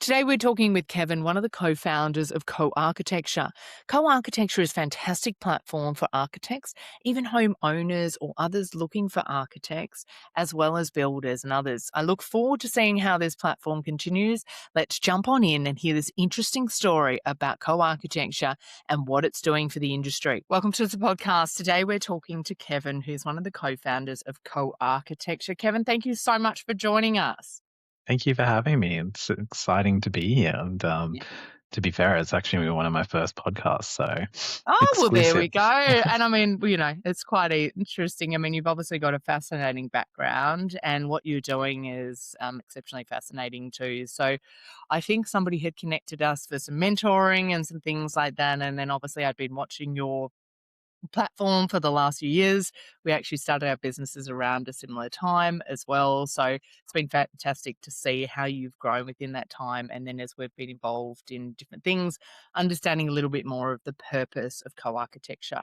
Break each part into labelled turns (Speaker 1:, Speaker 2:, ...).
Speaker 1: Today we're talking with Kevin, one of the co-founders of Co-Architecture. Co-Architecture is a fantastic platform for architects, even homeowners or others looking for architects, as well as builders and others. I look forward to seeing how this platform continues. Let's jump on in and hear this interesting story about Co-Architecture and what it's doing for the industry. Welcome to the podcast. Today we're talking to Kevin, who's one of the co-founders of Co-Architecture. Kevin, thank you so much for joining us.
Speaker 2: Thank you for having me. It's exciting to be here. And to be fair, it's actually one of my first podcasts, so
Speaker 1: Oh, well, there
Speaker 2: exclusive.
Speaker 1: we go. And I mean, it's quite interesting. I mean, you've obviously got a fascinating background, and what you're doing is exceptionally fascinating too. So I think somebody had connected us for some mentoring and some things like that. And then obviously I'd been watching your platform for the last few years. We actually started our businesses around a similar time as well. So it's been fantastic to see how you've grown within that time. And then as we've been involved in different things, understanding a little bit more of the purpose of co-architecture.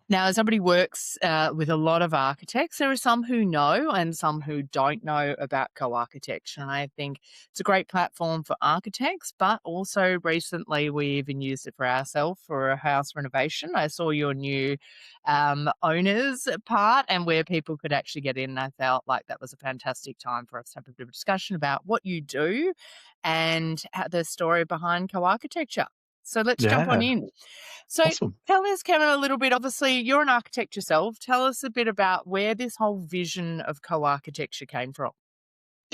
Speaker 1: Now, as somebody works with a lot of architects, there are some who know and some who don't know about co-architecture. And I think it's a great platform for architects, but also recently we even used it for ourselves for a house renovation. I saw your new owners part and where people could actually get in. And I felt like that was a fantastic time for us to have a bit of a discussion about what you do and the story behind co-architecture. So let's jump on
Speaker 2: Yeah,
Speaker 1: in. So
Speaker 2: awesome.
Speaker 1: tell us, Kevin, a little bit. Obviously, you're an architect yourself. Tell us a bit about where this whole vision of co-architecture came from.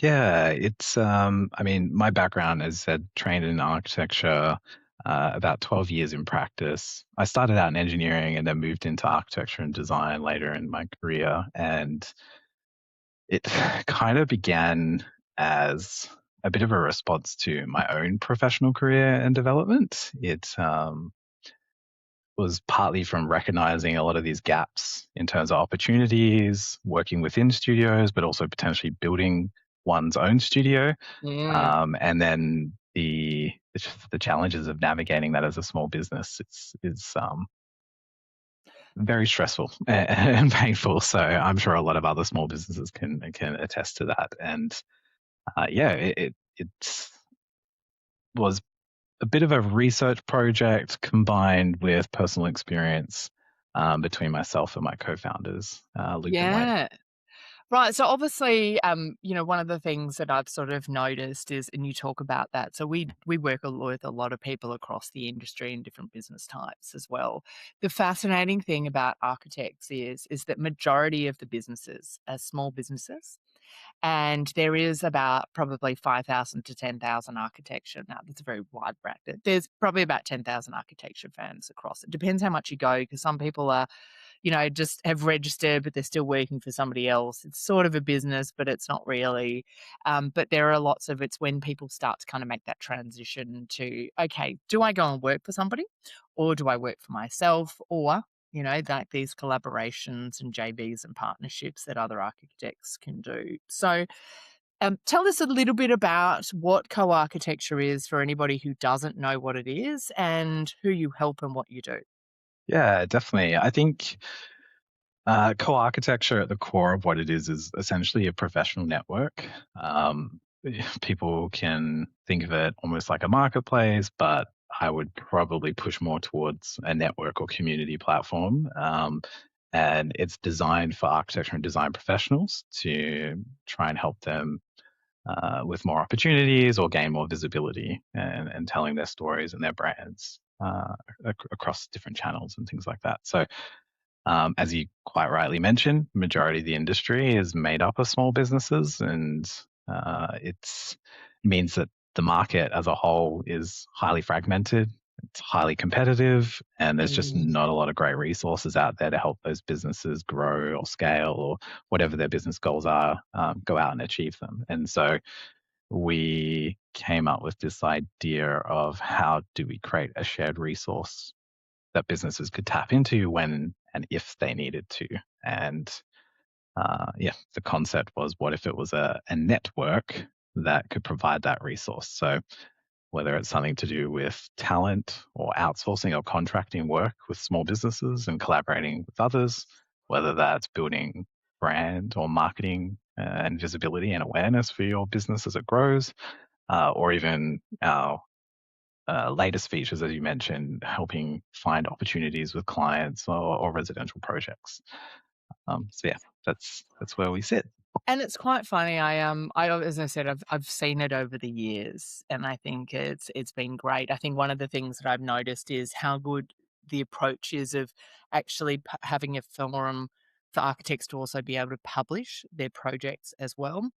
Speaker 2: Yeah, I mean, my background is trained in architecture, about 12 years in practice. I started out in engineering and then moved into architecture and design later in my career. And it kind of began as a bit of a response to my own professional career and development. It was partly from recognizing a lot of these gaps in terms of opportunities, working within studios, but also potentially building one's own studio.
Speaker 1: Mm.
Speaker 2: And then the challenges of navigating that as a small business is very stressful and painful. So I'm sure a lot of other small businesses can attest to that. And it was a bit of a research project combined with personal experience between myself and my co-founders, Luke and Wade.
Speaker 1: Yeah. Right. So obviously, one of the things that I've sort of noticed is, and you talk about that. So we work with a lot of people across the industry and different business types as well. The fascinating thing about architects is that majority of the businesses are small businesses. And there is about probably 5,000 to 10,000 architecture. Now, that's a very wide bracket. There's probably about 10,000 architecture firms across. It depends how much you go, because some people are, just have registered, but they're still working for somebody else. It's sort of a business, but it's not really. But there are lots of it's when people start to kind of make that transition to, okay, do I go and work for somebody or do I work for myself? Or like these collaborations and JVs and partnerships that other architects can do. So tell us a little bit about what co-architecture is for anybody who doesn't know what it is and who you help and what you do.
Speaker 2: Yeah, definitely. I think co-architecture at the core of what it is essentially a professional network. People can think of it almost like a marketplace, but I would probably push more towards a network or community platform. And it's designed for architecture and design professionals to try and help them with more opportunities or gain more visibility and telling their stories and their brands across different channels and things like that. So as you quite rightly mentioned, majority of the industry is made up of small businesses, and it means that the market as a whole is highly fragmented. It's highly competitive, and there's just
Speaker 1: Mm.
Speaker 2: not a lot of great resources out there to help those businesses grow or scale or whatever their business goals are, go out and achieve them. And so we came up with this idea of how do we create a shared resource that businesses could tap into when and if they needed to. And the concept was, what if it was a network that could provide that resource? So whether it's something to do with talent or outsourcing or contracting work with small businesses and collaborating with others, whether that's building brand or marketing and visibility and awareness for your business as it grows, or even our latest features, as you mentioned, helping find opportunities with clients or residential projects. So yeah, that's where we sit.
Speaker 1: And it's quite funny. As I said, I've seen it over the years, and I think it's been great. I think one of the things that I've noticed is how good the approach is of actually having a forum for architects to also be able to publish their projects as well.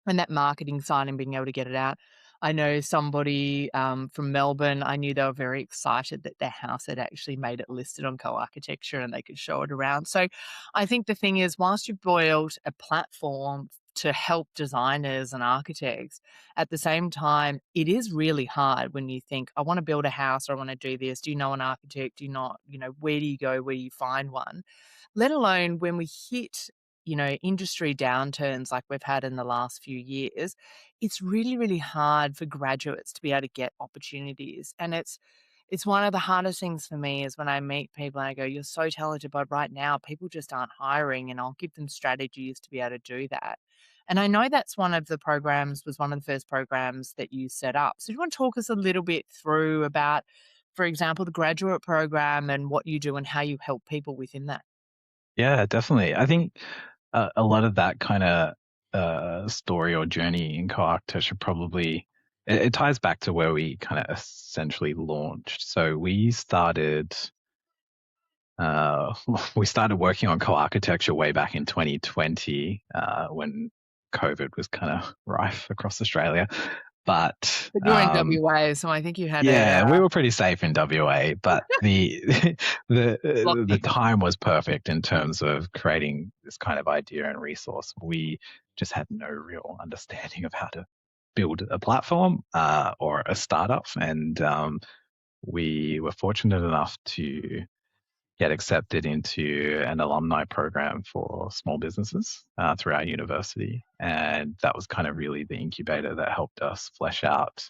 Speaker 1: And that marketing side and being able to get it out. I know somebody, from Melbourne, I knew they were very excited that their house had actually made it listed on Co-Architecture and they could show it around. So I think the thing is, whilst you've built a platform to help designers and architects, at the same time, it is really hard when you think, I want to build a house or I want to do this. Do you know an architect? Do you not, where do you go? Where do you find one? Let alone when we hit industry downturns like we've had in the last few years, it's really, really hard for graduates to be able to get opportunities. And it's one of the hardest things for me is when I meet people and I go, you're so talented, but right now people just aren't hiring, and I'll give them strategies to be able to do that. And I know that's was one of the first programs that you set up. So do you want to talk us a little bit through about, for example, the graduate program and what you do and how you help people within that?
Speaker 2: Yeah, definitely. I think a lot of that kind of story or journey in co-architecture probably it ties back to where we kind of essentially launched. So uh, we started working on co-architecture way back in 2020 when COVID was kind of rife across Australia. But
Speaker 1: But you're in WA, so I think you had it,
Speaker 2: yeah, we were pretty safe in WA, but the the
Speaker 1: lucky.
Speaker 2: time was perfect in terms of creating this kind of idea and resource. We just had no real understanding of how to build a platform or a startup, and we were fortunate enough to get accepted into an alumni program for small businesses through our university, and that was kind of really the incubator that helped us flesh out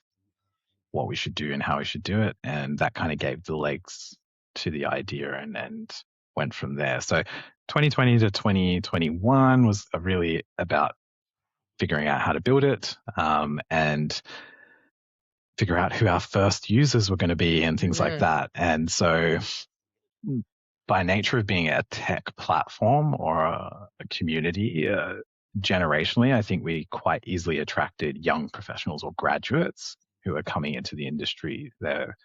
Speaker 2: what we should do and how we should do it. And that kind of gave the legs to the idea and went from there. So 2020 to 2021 was really about figuring out how to build it and figure out who our first users were going to be and things like
Speaker 1: Mm,
Speaker 2: that. And so by nature of being a tech platform or a community, generationally, I think we quite easily attracted young professionals or graduates who are coming into the industry. They're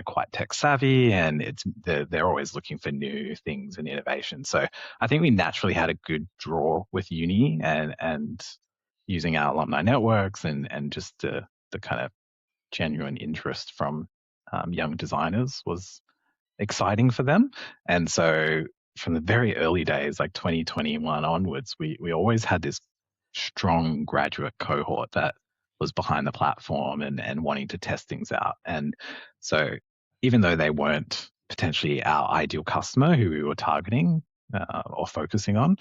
Speaker 2: quite tech savvy, and they're always looking for new things and innovation. So I think we naturally had a good draw with uni and using our alumni networks and just the kind of genuine interest from young designers was exciting for them. And so from the very early days, like 2021 onwards, we always had this strong graduate cohort that was behind the platform and wanting to test things out. And so even though they weren't potentially our ideal customer who we were targeting or focusing on,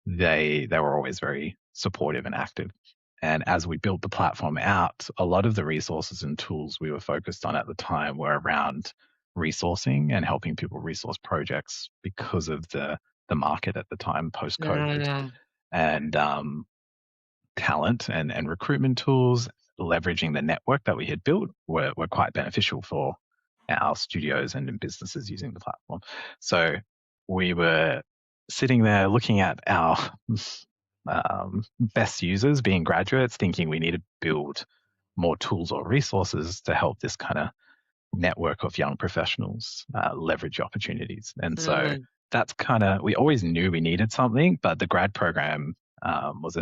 Speaker 2: they were always very supportive and active. And as we built the platform out, a lot of the resources and tools we were focused on at the time were around resourcing and helping people resource projects because of the market at the time post COVID
Speaker 1: mm.
Speaker 2: and talent and recruitment tools, leveraging the network that we had built were quite beneficial for our studios and businesses using the platform. So we were sitting there looking at our best users being graduates, thinking we need to build more tools or resources to help this kind of network of young professionals leverage opportunities. And so
Speaker 1: Mm.
Speaker 2: that's kind of, we always knew we needed something, but the grad program was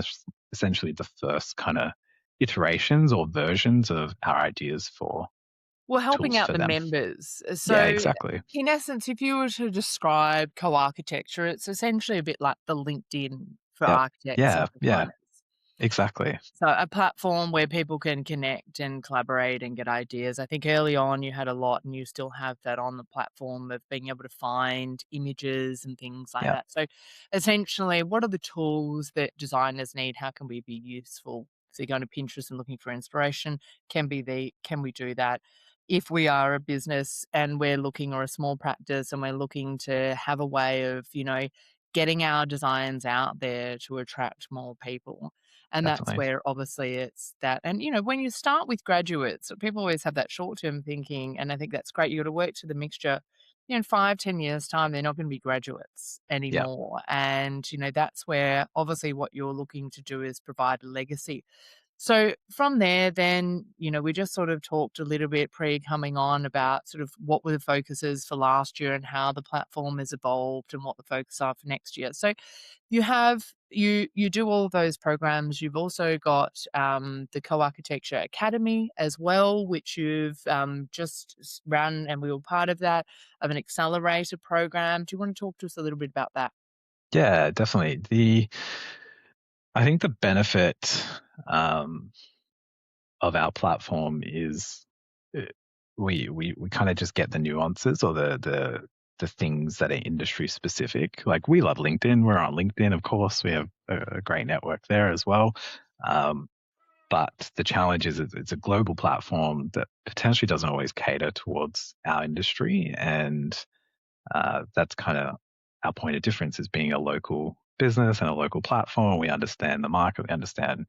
Speaker 2: essentially the first kind of iterations or versions of our ideas for
Speaker 1: Well, helping
Speaker 2: tools
Speaker 1: out
Speaker 2: for
Speaker 1: the
Speaker 2: them.
Speaker 1: members.
Speaker 2: Yeah,
Speaker 1: So,
Speaker 2: exactly.
Speaker 1: in essence, if you were to describe co-architecture, it's essentially a bit like the LinkedIn for
Speaker 2: Yep.
Speaker 1: architects
Speaker 2: Yeah,
Speaker 1: and
Speaker 2: yeah,
Speaker 1: designers.
Speaker 2: exactly.
Speaker 1: So a platform where people can connect and collaborate and get ideas. I think early on you had a lot and you still have that on the platform of being able to find images and things like
Speaker 2: Yeah.
Speaker 1: that. So essentially, what are the tools that designers need? How can we be useful? So you're going to Pinterest and looking for inspiration. Can we do that? If we are a business and we're looking, or a small practice and we're looking to have a way of, getting our designs out there to attract more people, And that's
Speaker 2: definitely.
Speaker 1: where obviously it's that. And, when you start with graduates, people always have that short term thinking. And I think that's great. You got to work to the mixture. In 5, 10 years' time, they're not going to be graduates
Speaker 2: Yeah.
Speaker 1: anymore. And, that's where obviously what you're looking to do is provide a legacy. So from there, then, we just sort of talked a little bit pre coming on about sort of what were the focuses for last year and how the platform has evolved and what the focus are for next year. So you do all of those programs. You've also got the Co-Architecture Academy as well, which you've just run, and we were part of that, of an accelerator program. Do you want to talk to us a little bit about that?
Speaker 2: Yeah, definitely. I think the benefit um, of our platform is uh, we kind of just get the nuances or the things that are industry specific. Like we love LinkedIn. We're on LinkedIn, of course. We have a great network there as well. Um, but the challenge is it's a global platform that potentially doesn't always cater towards our industry, and that's kind of our point of difference is being a local business and a local platform. We understand the market, we understand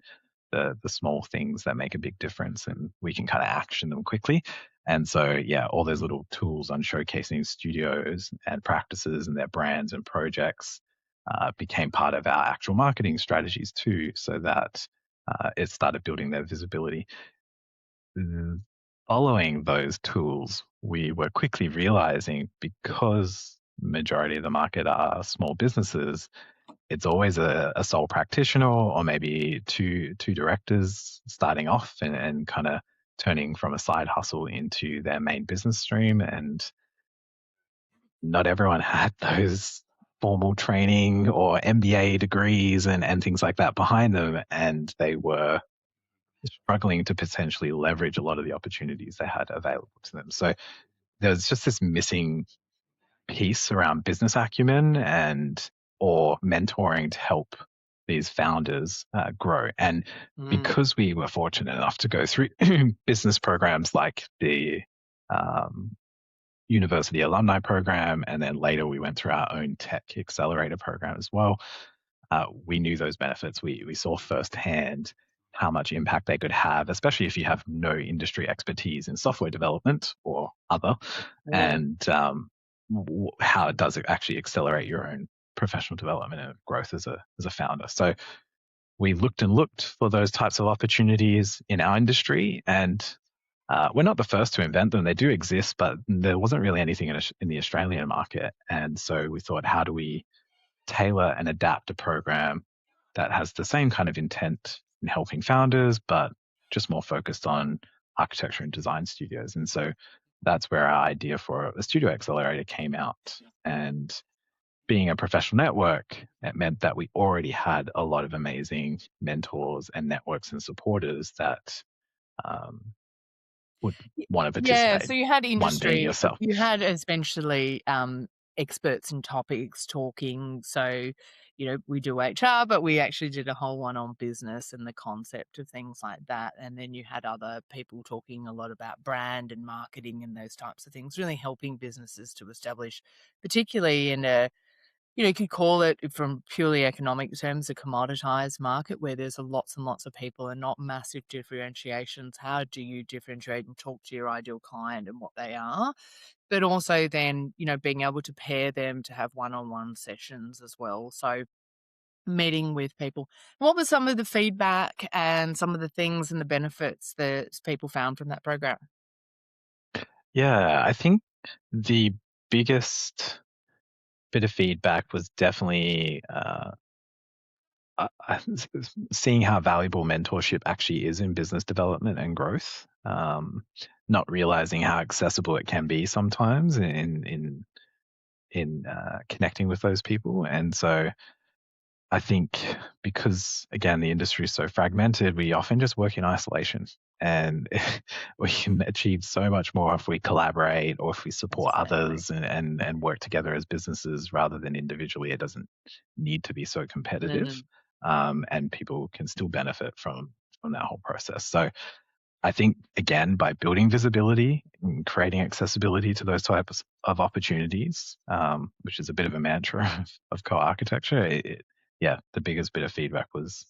Speaker 2: the small things that make a big difference, and we can kind of action them quickly. And so, yeah, all those little tools on showcasing studios and practices and their brands and projects became part of our actual marketing strategies too, so that it started building their visibility. Mm, Following those tools, we were quickly realizing because majority of the market are small businesses, it's always a sole practitioner or maybe two directors starting off and kind of turning from a side hustle into their main business stream. And not everyone had those formal training or MBA degrees and things like that behind them. And they were struggling to potentially leverage a lot of the opportunities they had available to them. So there's just this missing piece around business acumen and or mentoring to help these founders grow. And
Speaker 1: Mm.
Speaker 2: because we were fortunate enough to go through business programs like the um, university alumni program, and then later we went through our own tech accelerator program as well, we knew those benefits. We saw firsthand how much impact they could have, especially if you have no industry expertise in software development or other,
Speaker 1: Mm.
Speaker 2: and how it does actually accelerate your own professional development and growth as a founder. So we looked and looked for those types of opportunities in our industry, and we're not the first to invent them. They do exist, but there wasn't really anything in the Australian market. And so we thought, how do we tailor and adapt a program that has the same kind of intent in helping founders, but just more focused on architecture and design studios? And so that's where our idea for a studio accelerator came out. And being a professional network, it meant that we already had a lot of amazing mentors and networks and supporters that um, would want to
Speaker 1: Yeah,
Speaker 2: participate,
Speaker 1: so you had
Speaker 2: one being
Speaker 1: industry,
Speaker 2: yourself.
Speaker 1: you had essentially, experts in topics talking. So, we do HR, but we actually did a whole one on business and the concept of things like that. And then you had other people talking a lot about brand and marketing and those types of things, really helping businesses to establish, particularly in a, you could call it from purely economic terms, a commoditized market where there's a lots and lots of people and not massive differentiations. How do you differentiate and talk to your ideal client and what they are? But also then, being able to pair them to have one-on-one sessions as well. So meeting with people. What was some of the feedback and some of the things and the benefits that people found from that program?
Speaker 2: Yeah, I think the biggest bit of feedback was definitely seeing how valuable mentorship actually is in business development and growth. Not realizing how accessible it can be sometimes in connecting with those people, and so I think because again the industry is so fragmented, we often just work in isolation, and we can achieve so much more if we collaborate or if we support
Speaker 1: Exactly.
Speaker 2: others and work together as businesses rather than individually. It doesn't need to be so competitive,
Speaker 1: Mm.
Speaker 2: and people can still benefit from that whole process. So I think again by building visibility and creating accessibility to those types of opportunities, which is a bit of a mantra of co-architecture, yeah, the biggest bit of feedback was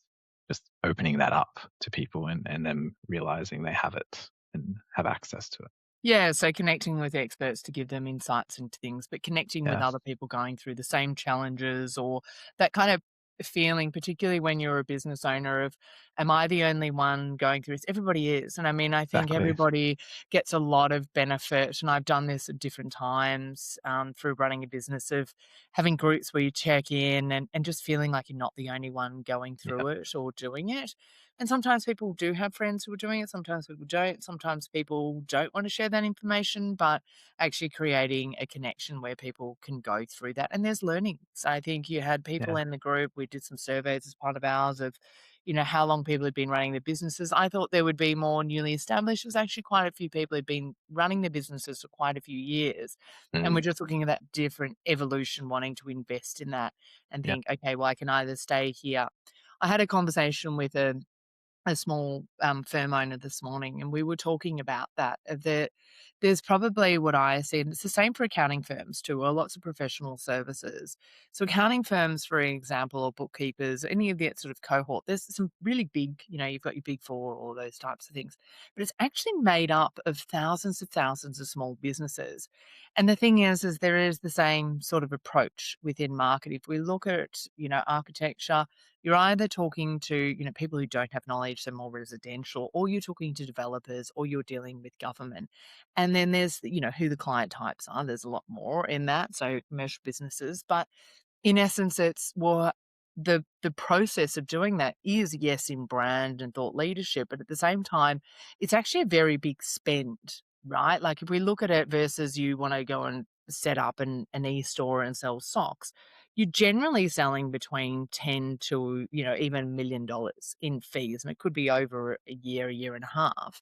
Speaker 2: just opening that up to people and them realizing they have it and have access to it.
Speaker 1: Yeah, so connecting with experts to give them insights into things, but connecting with
Speaker 2: Yeah.
Speaker 1: other people going through the same challenges or that kind of feeling, particularly when you're a business owner of, am I the only one going through this? Everybody is. And I mean, I think
Speaker 2: Exactly.
Speaker 1: everybody gets a lot of benefit. And I've done this at different times through running a business of having groups where you check in and just feeling like you're not the only one going
Speaker 2: Yeah.
Speaker 1: through it or doing it. And sometimes people do have friends who are doing it, sometimes people don't. Sometimes people don't want to share that information, but actually creating a connection where people can go through that. And there's learnings. I think you had people
Speaker 2: Yeah.
Speaker 1: in the group, we did some surveys as part of ours of, how long people had been running their businesses. I thought there would be more newly established. There's actually quite a few people who'd been running their businesses for quite a few years. And we're
Speaker 2: Mm.
Speaker 1: just looking at that different evolution, wanting to invest in that and
Speaker 2: Yeah.
Speaker 1: think, okay, well, I can either stay here. I had a conversation with a small firm owner this morning, and we were talking about that there's probably what I see, and it's the same for accounting firms too, or lots of professional services. So accounting firms, for example, or bookkeepers, any of that sort of cohort, there's some really big, you've got your big four, all those types of things, but it's actually made up of thousands of small businesses. And the thing is there is the same sort of approach within market. If we look at, architecture, you're either talking to, people who don't have knowledge, so more residential, or you're talking to developers, or you're dealing with government. And then there's, who the client types are. There's a lot more in that, so commercial businesses. But in essence, it's well, the process of doing that is, yes, in brand and thought leadership, but at the same time, it's actually a very big spend, right? Like if we look at it versus you want to go and set up an e-store and sell socks, you're generally selling between 10 to, even $1 million in fees. And it could be over a year and a half.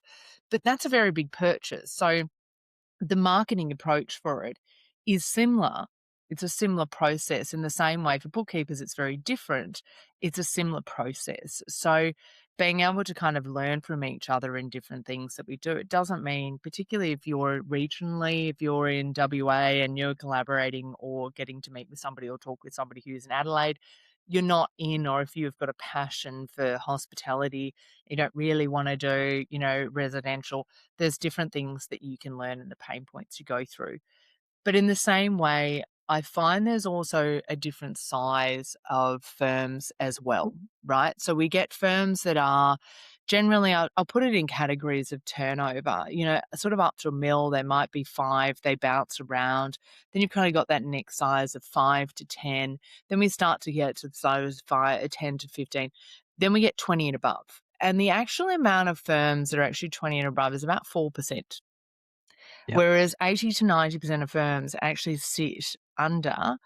Speaker 1: But that's a very big purchase. So the marketing approach for it is similar. It's a similar process in the same way for bookkeepers, it's very different. It's a similar process. So being able to kind of learn from each other in different things that we do, it doesn't mean, particularly if you're regionally, if you're in WA and you're collaborating or getting to meet with somebody or talk with somebody who's in Adelaide, you're not in, or if you've got a passion for hospitality, you don't really want to do, residential, there's different things that you can learn and the pain points you go through. But in the same way, I find there's also a different size of firms as well, right? So we get firms that are generally, I'll put it in categories of turnover, sort of up to a mil, they might be five, they bounce around. Then you've kind of got that next size of 5 to 10. Then we start to get to the size of 10 to 15. Then we get 20 and above. And the actual amount of firms that are actually 20 and above is about 4%.
Speaker 2: Yeah.
Speaker 1: Whereas 80 to 90% of firms actually sit under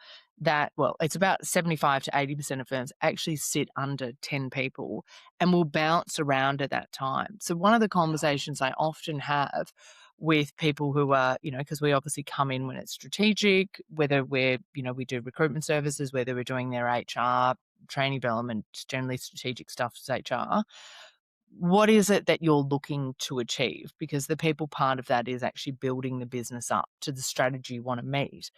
Speaker 1: that. Well, it's about 75 to 80% of firms actually sit under 10 people and will bounce around at that time. So one of the conversations I often have with people who are, because we obviously come in when it's strategic, whether we're, we do recruitment services, whether we're doing their HR, training development, generally strategic stuff is HR. What is it that you're looking to achieve? Because the people part of that is actually building the business up to the strategy you want to meet.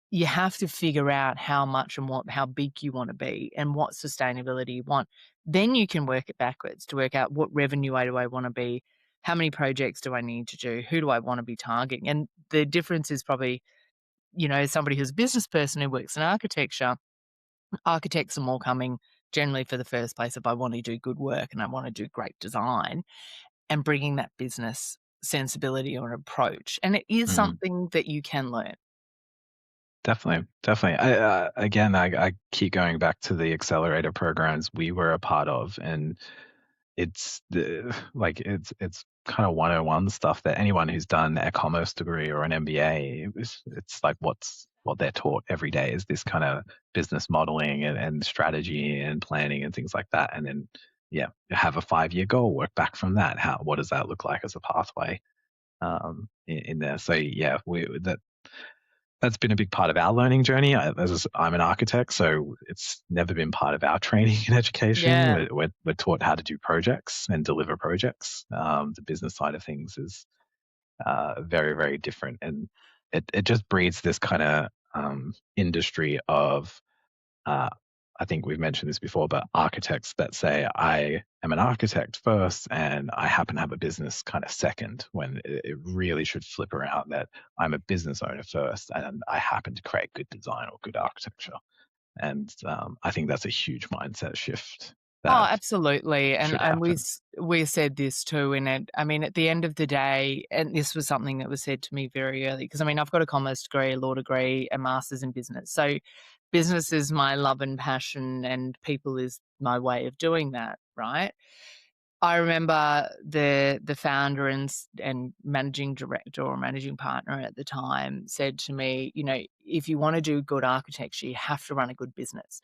Speaker 1: You have to figure out how much and how big you want to be and what sustainability you want. Then you can work it backwards to work out what revenue do I want to be, how many projects do I need to do, who do I want to be targeting. And the difference is probably, somebody who's a business person who works in architecture. Architects are more coming generally for the first place if I want to do good work and I want to do great design, and bringing that business sensibility or approach. And it is
Speaker 2: Mm.
Speaker 1: something that you can learn.
Speaker 2: Definitely, definitely. I keep going back to the accelerator programs we were a part of, and it's kind of 101 stuff that anyone who's done a commerce degree or an MBA, it's like what they're taught every day is this kind of business modeling and strategy and planning and things like that. And then yeah, have a 5-year goal, work back from that. What does that look like as a pathway in there? So yeah, that's been a big part of our learning journey. I'm an architect, so it's never been part of our training and education.
Speaker 1: Yeah.
Speaker 2: We're taught how to do projects and deliver projects. The business side of things is very, very different, and it just breeds this kind of industry of uh, I think we've mentioned this before, but architects that say I am an architect first and I happen to have a business kind of second, when it really should flip around, that I'm a business owner first and I happen to create good design or good architecture. And I think that's a huge mindset shift
Speaker 1: Oh,
Speaker 2: that
Speaker 1: absolutely, and
Speaker 2: should happen.
Speaker 1: we said this too in it. I mean, at the end of the day, and this was something that was said to me very early, because I mean, I've got a commerce degree, a law degree, a master's in business. So business is my love and passion, and people is my way of doing that, right? I remember the founder and managing director or managing partner at the time said to me, you know, if you want to do good architecture, you have to run a good business.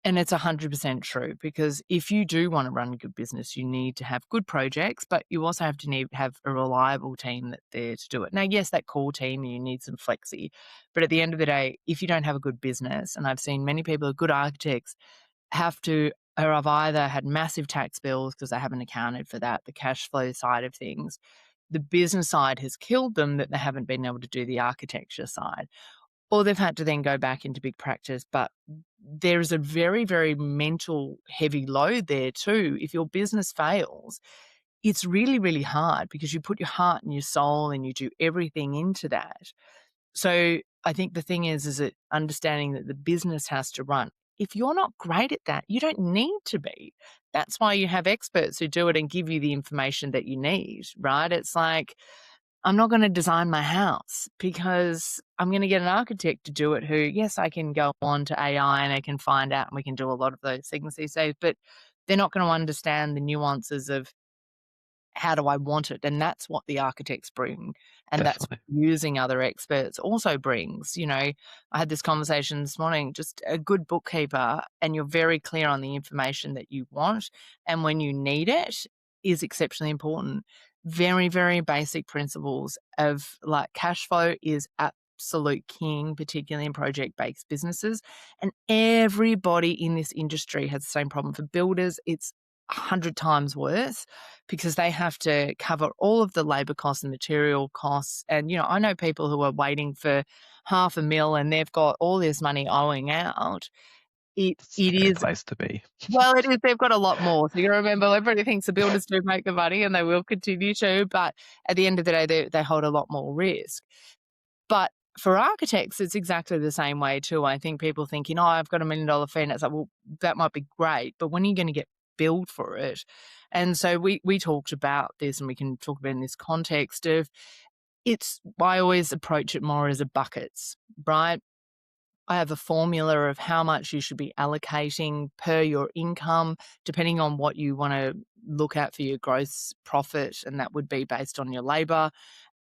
Speaker 1: And it's 100% true, because if you do want to run a good business, you need to have good projects, but you also have to have a reliable team that's there to do it. Now, yes, that core team, you need some flexi, but at the end of the day, if you don't have a good business, and I've seen many people, good architects, have to, or have either had massive tax bills because they haven't accounted for that, the cash flow side of things. The business side has killed them, that they haven't been able to do the architecture side, or they've had to then go back into big practice. But there's a very, very mental heavy load there too. If your business fails, it's really, really hard, because you put your heart and your soul and you do everything into that. So I think the thing is that understanding that the business has to run. If you're not great at that, you don't need to be. That's why you have experts who do it and give you the information that you need, right? It's like, I'm not going to design my house because I'm going to get an architect to do it who, yes, I can go on to AI and I can find out, and we can do a lot of those things these days, but they're not going to understand the nuances of how do I want it? And that's what the architects bring. And that's what
Speaker 2: Definitely.
Speaker 1: using other experts also brings. You know, I had this conversation this morning, just a good bookkeeper, and you're very clear on the information that you want and when you need it is exceptionally important. Very, very basic principles of like cash flow is absolute king, particularly in project based businesses. And everybody in this industry has the same problem. For builders, it's 100 times worse, because they have to cover all of the labor costs and material costs. And, you know, I know people who are waiting for $500,000 and they've got all this money owing out. It
Speaker 2: It's a
Speaker 1: it
Speaker 2: scary
Speaker 1: is
Speaker 2: place to be.
Speaker 1: well, it is. They've got a lot more. So you remember, everybody thinks the builders do make the money, and they will continue to, but at the end of the day, they hold a lot more risk. But for architects, it's exactly the same way too. I think people thinking, "Oh, I've got $1 million fee," and it's like, well, that might be great, but when are you going to get billed for it? And so we talked about this, and we can talk about it in this context of it's. I always approach it more as a buckets, right? I have a formula of how much you should be allocating per your income, depending on what you want to look at for your gross profit, and that would be based on your labor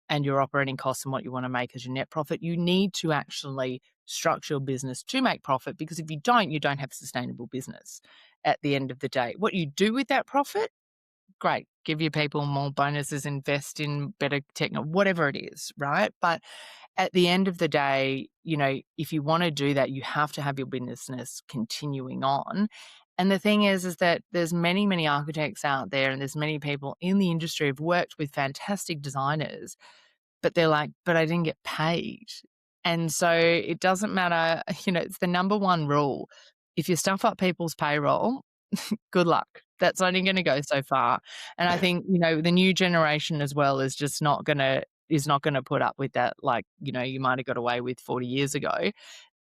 Speaker 1: and your operating costs and what you want to make as your net profit. You need to actually structure your business to make profit, because if you don't, you don't have a sustainable business at the end of the day. What you do with that profit, great. Give your people more bonuses, invest in better technology, whatever it is, right? But at the end of the day, you know, if you want to do that, you have to have your business continuing on. And the thing is that there's many, many architects out there, and there's many people in the industry who've worked with fantastic designers, but they're like, "But I didn't get paid." And so it doesn't matter, you know, it's the number one rule. If you stuff up people's payroll, good luck. That's only gonna go so far. And I think, you know, the new generation as well is not gonna put up with that, like, you know, you might have got away with 40 years ago.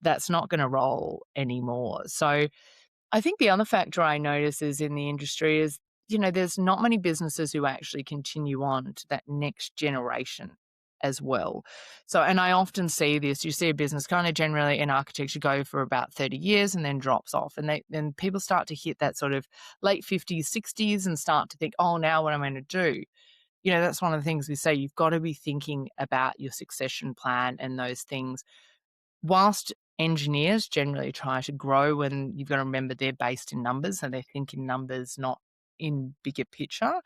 Speaker 1: That's not gonna roll anymore. So I think the other factor I notice is in the industry is, you know, there's not many businesses who actually continue on to that next generation as well. So, and I often see this, you see a business kind of generally in architecture go for about 30 years and then drops off. And then people start to hit that sort of late 50s, 60s and start to think, oh, now what am I going to do? You know, that's one of the things we say, you've got to be thinking about your succession plan and those things. Whilst engineers generally try to grow, and you've got to remember they're based in numbers, and they think in numbers, not in bigger picture.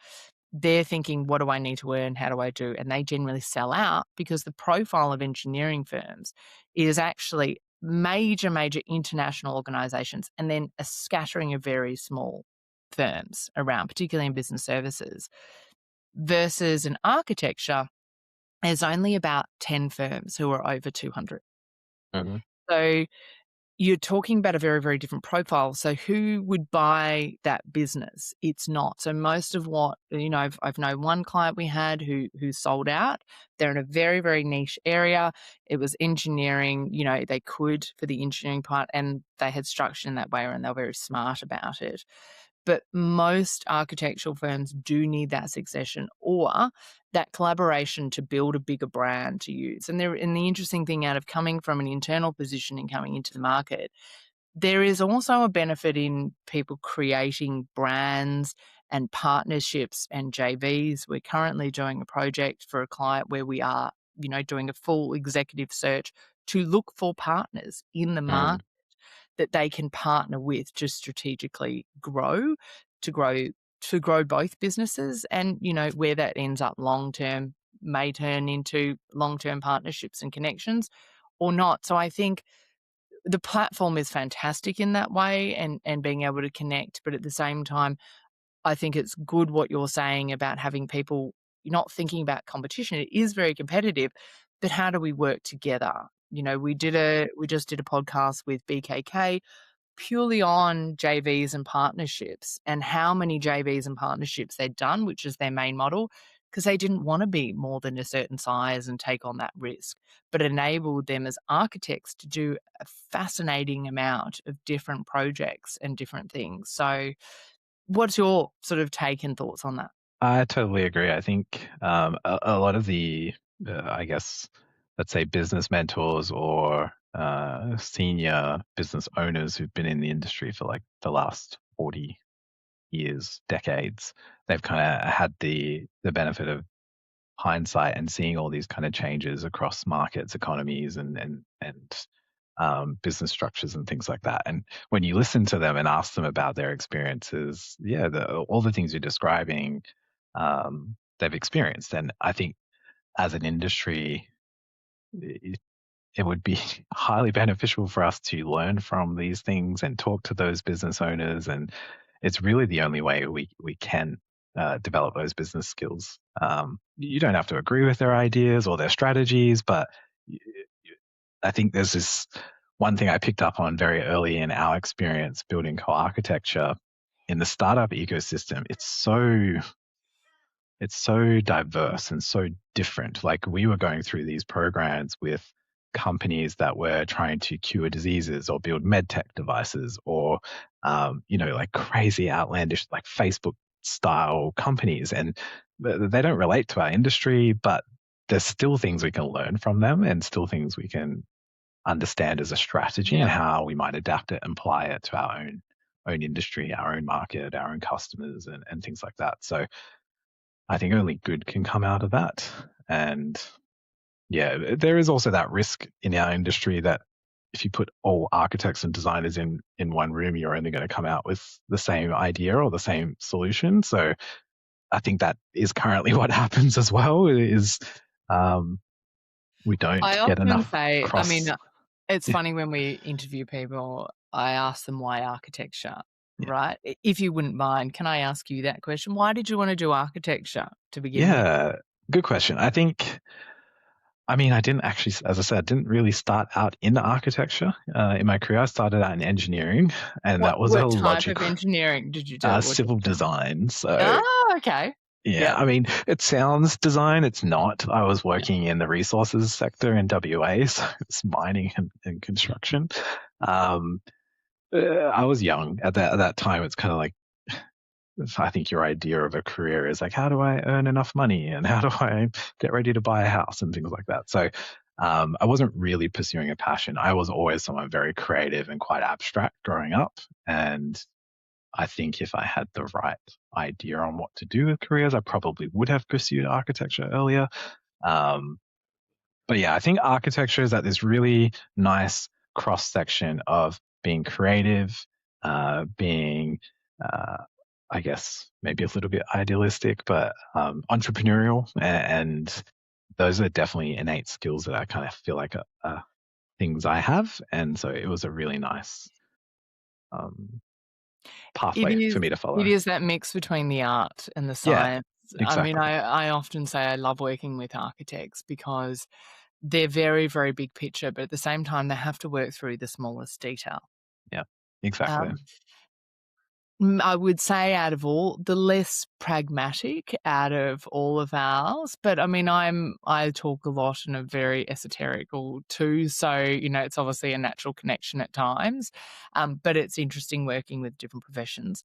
Speaker 1: They're thinking, what do I need to earn? How do I do? And they generally sell out, because the profile of engineering firms is actually major, major international organizations, and then a scattering of very small firms around, particularly in business services, versus an architecture, there's only about 10 firms who are over 200.
Speaker 2: Mhm.
Speaker 1: So you're talking about a very, very different profile. So who would buy that business? It's not. So most of what, I've known one client we had who sold out. They're in a very, very niche area. It was engineering, they could for the engineering part, and they had structured in that way, and they were very smart about it. But most architectural firms do need that succession or that collaboration to build a bigger brand to use. And the interesting thing out of coming from an internal position and coming into the market, there is also a benefit in people creating brands and partnerships and JVs. We're currently doing a project for a client where we are, doing a full executive search to look for partners in the
Speaker 2: Mm,
Speaker 1: market that they can partner with to strategically grow, to grow to grow both businesses. And, where that ends up long term may turn into long-term partnerships and connections or not. So I think the platform is fantastic in that way, and being able to connect, but at the same time, I think it's good what you're saying about having people not thinking about competition. It is very competitive, but how do we work together? We just did a podcast with BKK purely on JVs and partnerships, and how many JVs and partnerships they'd done, which is their main model, because they didn't want to be more than a certain size and take on that risk. But it enabled them as architects to do a fascinating amount of different projects and different things. So, what's your sort of take and thoughts on that?
Speaker 2: I totally agree. I think a lot of the, I guess, let's say business mentors or senior business owners who've been in the industry for like the last 40 years, decades, they've kind of had the benefit of hindsight and seeing all these kind of changes across markets, economies, and business structures and things like that. And when you listen to them and ask them about their experiences, yeah, all the things you're describing, they've experienced. And I think as an industry, it would be highly beneficial for us to learn from these things and talk to those business owners. And it's really the only way we can develop those business skills. You don't have to agree with their ideas or their strategies, but I think there's this one thing I picked up on very early in our experience building co-architecture in the startup ecosystem. It's so diverse and so different. Like we were going through these programs with companies that were trying to cure diseases or build med tech devices or, like crazy outlandish, like Facebook style companies. And they don't relate to our industry, but there's still things we can learn from them and still things we can understand as a strategy and
Speaker 1: Yeah.
Speaker 2: how we might adapt it and apply it to our own industry, our own market, our own customers and things like that. So I think only good can come out of that. And yeah, there is also that risk in our industry that if you put all architects and designers in one room, you're only going to come out with the same idea or the same solution. So I think that is currently what happens as well. Is um, we
Speaker 1: I
Speaker 2: don't get
Speaker 1: often
Speaker 2: enough
Speaker 1: say, I mean,
Speaker 2: cross.
Speaker 1: it's
Speaker 2: Yeah,
Speaker 1: funny when we interview people, I ask them why architecture,
Speaker 2: yeah,
Speaker 1: right? If you wouldn't mind, can I ask you that question? Why did you want to do architecture to begin with?
Speaker 2: yeah. Good question. I think. I mean, I didn't actually, as I said, I didn't really start out in architecture in my career. I started out in engineering, and
Speaker 1: What
Speaker 2: that was a
Speaker 1: what type of
Speaker 2: logical
Speaker 1: engineering did you do? What
Speaker 2: civil design. So
Speaker 1: okay.
Speaker 2: yeah,
Speaker 1: Yep.
Speaker 2: I mean, it sounds design. It's not. I was working in the resources sector in WA, so it's mining and construction. Um, I was young at that time. It's kind of like I think your idea of a career is like, how do I earn enough money and how do I get ready to buy a house and things like that. So I wasn't really pursuing a passion. I was always someone very creative and quite abstract growing up, and I think if I had the right idea on what to do with careers, I probably would have pursued architecture earlier. Um, but yeah, I think architecture is at this really nice cross section of being creative, being, uh, I guess, maybe a little bit idealistic, but entrepreneurial. And those are definitely innate skills that I kind of feel like are things I have. And so it was a really nice um,
Speaker 1: It
Speaker 2: pathway for
Speaker 1: is
Speaker 2: me to
Speaker 1: it
Speaker 2: follow.
Speaker 1: is that mix between the art and the
Speaker 2: Yeah,
Speaker 1: science. I mean,
Speaker 2: exactly.
Speaker 1: I often say I love working with architects because they're very, very big picture, but at the same time, they have to work through the smallest detail.
Speaker 2: Yeah, exactly.
Speaker 1: Um, I would say out of all, the less pragmatic out of all of ours, but I mean, I talk a lot and are very esoterical too, so, it's obviously a natural connection at times, but it's interesting working with different professions.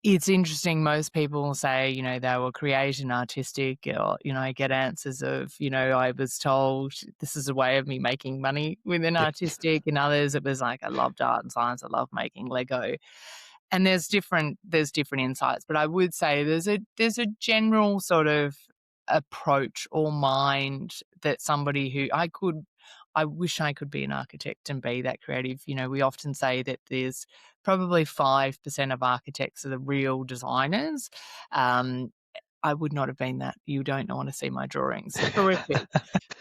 Speaker 1: It's interesting, most people say, they were creative and artistic, or, I get answers of, I was told this is a way of me making money within
Speaker 2: Yeah.
Speaker 1: artistic, and others it was like, I loved art and science, I love making Lego. And there's different insights, but I would say there's a general sort of approach or mind that somebody who I wish I could be an architect and be that creative. We often say that there's probably 5% of architects are the real designers. Um, I would not have been that. You don't want to see my drawings. Horrific.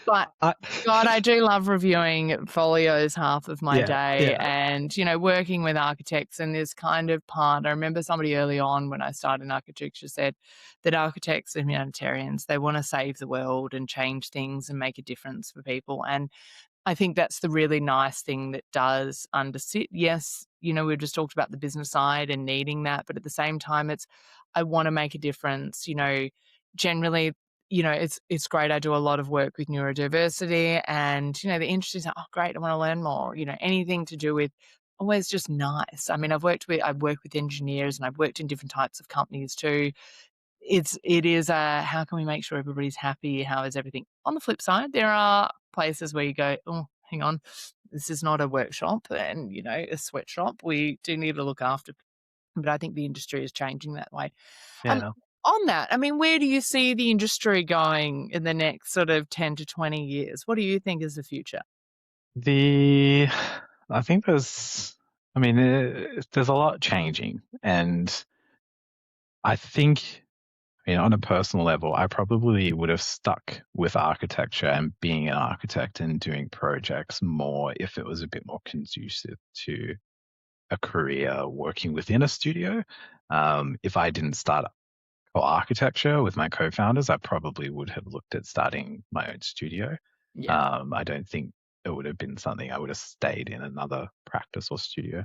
Speaker 1: But
Speaker 2: I,
Speaker 1: God, I do love reviewing folios half of my
Speaker 2: yeah,
Speaker 1: day
Speaker 2: yeah,
Speaker 1: and, working with architects, and this kind of part. I remember somebody early on when I started in architecture said that architects are humanitarians. They want to save the world and change things and make a difference for people. And I think that's the really nice thing that does undersit. Yes, we've just talked about the business side and needing that, but at the same time, I want to make a difference. Generally, it's great. I do a lot of work with neurodiversity, and the industry's like, oh great, I want to learn more. Anything to do with always just nice. I mean, I've worked with engineers, and I've worked in different types of companies too. It is how can we make sure everybody's happy? How is everything? On the flip side, there are places where you go, oh, hang on, this is not a workshop and a sweatshop. We do need to look after. But I think the industry is changing that way. Um,
Speaker 2: yeah.
Speaker 1: on that, I mean, where do you see the industry going in the next sort of 10 to 20 years? What do you think is the future?
Speaker 2: The I think there's a lot changing, and I think, on a personal level, I probably would have stuck with architecture and being an architect and doing projects more if it was a bit more conducive to a career working within a studio. If I didn't start for architecture with my co-founders, I probably would have looked at starting my own studio.
Speaker 1: Yeah.
Speaker 2: I don't think it would have been something I would have stayed in another practice or studio.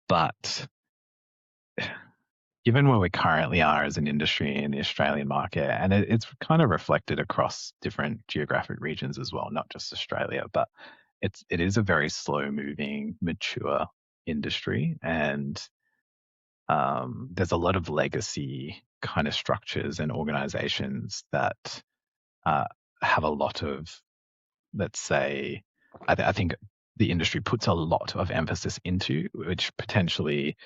Speaker 2: But given where we currently are as an industry in the Australian market, and it's kind of reflected across different geographic regions as well, not just Australia, but it is a very slow moving, mature industry, and there's a lot of legacy kind of structures and organizations that uh, have a lot of, let's say, I think the industry puts a lot of emphasis into, which potentially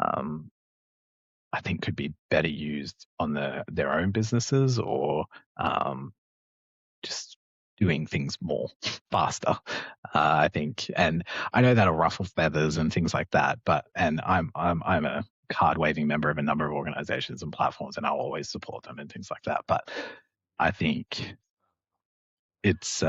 Speaker 2: um, I think could be better used on their own businesses, or um, just doing things more faster. I think, and I know that'll ruffle feathers and things like that. But and I'm a card waving member of a number of organizations and platforms, and I'll always support them and things like that. But I think it's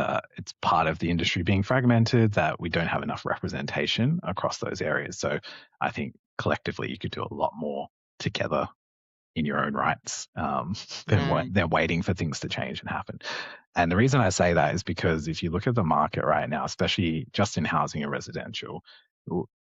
Speaker 2: part of the industry being fragmented that we don't have enough representation across those areas. So I think collectively you could do a lot more together in your own rights,
Speaker 1: Mm.
Speaker 2: than waiting for things to change and happen. And the reason I say that is because if you look at the market right now, especially just in housing and residential,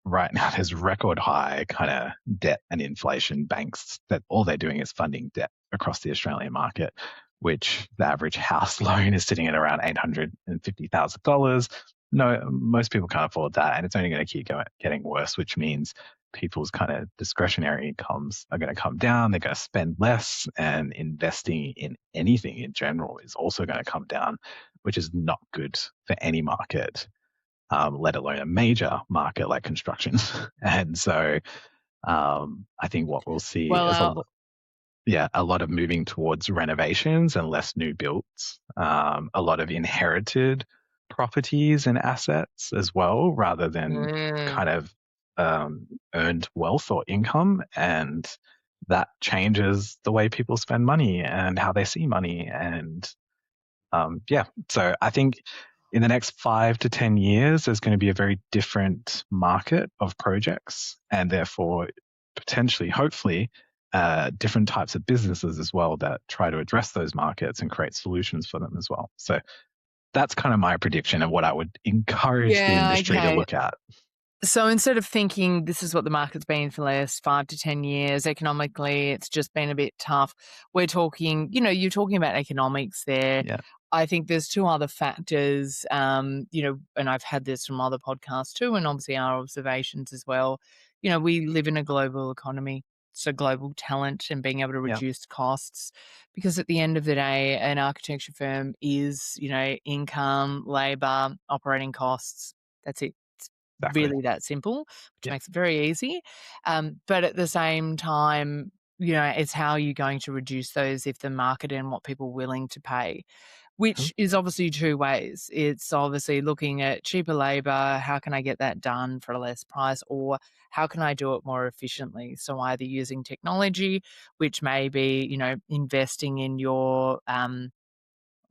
Speaker 2: right now there's record high kind of debt and inflation. Banks that all they're doing is funding debt across the Australian market, which the average house loan is sitting at around $850,000. No, most people can't afford that, and it's only going to keep getting worse, which means people's kind of discretionary incomes are going to come down. They're going to spend less, and investing in anything in general is also going to come down, which is not good for any market, let alone a major market like construction. And so I think what we'll see
Speaker 1: Well,
Speaker 2: is a lot of moving towards renovations and less new builds, a lot of inherited properties and assets as well, rather than
Speaker 1: mm,
Speaker 2: kind of earned wealth or income. And that changes the way people spend money and how they see money. And so I think in the next 5 to 10 years, there's going to be a very different market of projects, and therefore, potentially, hopefully, different types of businesses as well that try to address those markets and create solutions for them as well. So that's kind of my prediction of what I would encourage the
Speaker 1: Yeah,
Speaker 2: industry to
Speaker 1: okay.
Speaker 2: look at.
Speaker 1: So instead of thinking this is what the market's been for the last 5 to 10 years, economically, it's just been a bit tough. We're talking, you're talking about economics there.
Speaker 2: Yeah,
Speaker 1: I think there's two other factors, and I've had this from other podcasts too, and obviously our observations as well. We live in a global economy, so global talent and being able to
Speaker 2: yeah,
Speaker 1: reduce costs. Because at the end of the day, an architecture firm is, income, labor, operating costs. That's it.
Speaker 2: exactly.
Speaker 1: Really that simple, which
Speaker 2: Yeah,
Speaker 1: makes it very easy. But at the same time, it's how you're going to reduce those if the market and what people are willing to pay,
Speaker 2: true.
Speaker 1: which is obviously two ways. It's obviously looking at cheaper labor, how can I get that done for a less price, or how can I do it more efficiently? So either using technology, which may be, investing in your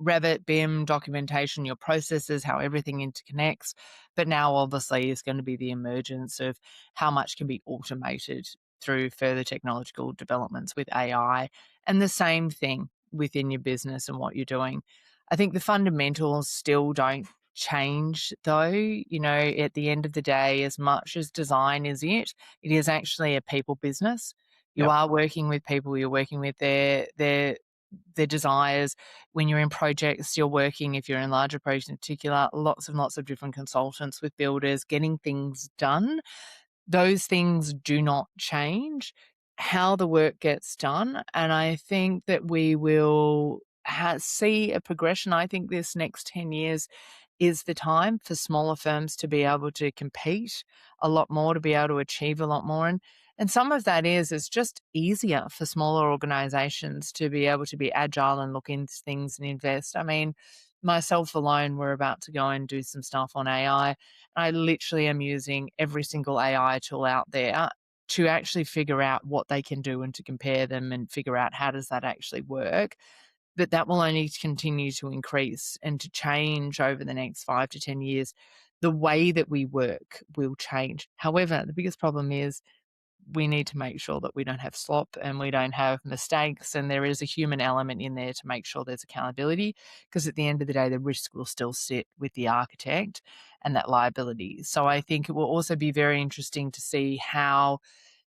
Speaker 1: Revit, BIM documentation, your processes, how everything interconnects. But now, obviously, is going to be the emergence of how much can be automated through further technological developments with AI, and the same thing within your business and what you're doing. I think the fundamentals still don't change, though. At the end of the day, as much as design is it is actually a people business. You
Speaker 2: Yeah,
Speaker 1: are working with people, you're working with their desires. When you're in projects, you're working, if you're in larger projects in particular, lots and lots of different consultants with builders getting things done. Those things do not change how the work gets done. And I think that we will see a progression. I think this next 10 years is the time for smaller firms to be able to compete a lot more, to be able to achieve a lot more. And some of that is it's just easier for smaller organizations to be able to be agile and look into things and invest. I mean, myself alone, we're about to go and do some stuff on AI. I literally am using every single AI tool out there to actually figure out what they can do and to compare them and figure out how does that actually work. But that will only continue to increase and to change over the next 5 to 10 years. The way that we work will change. However, the biggest problem is we need to make sure that we don't have slop and we don't have mistakes, and there is a human element in there to make sure there's accountability, because at the end of the day, the risk will still sit with the architect and that liability. So I think it will also be very interesting to see how,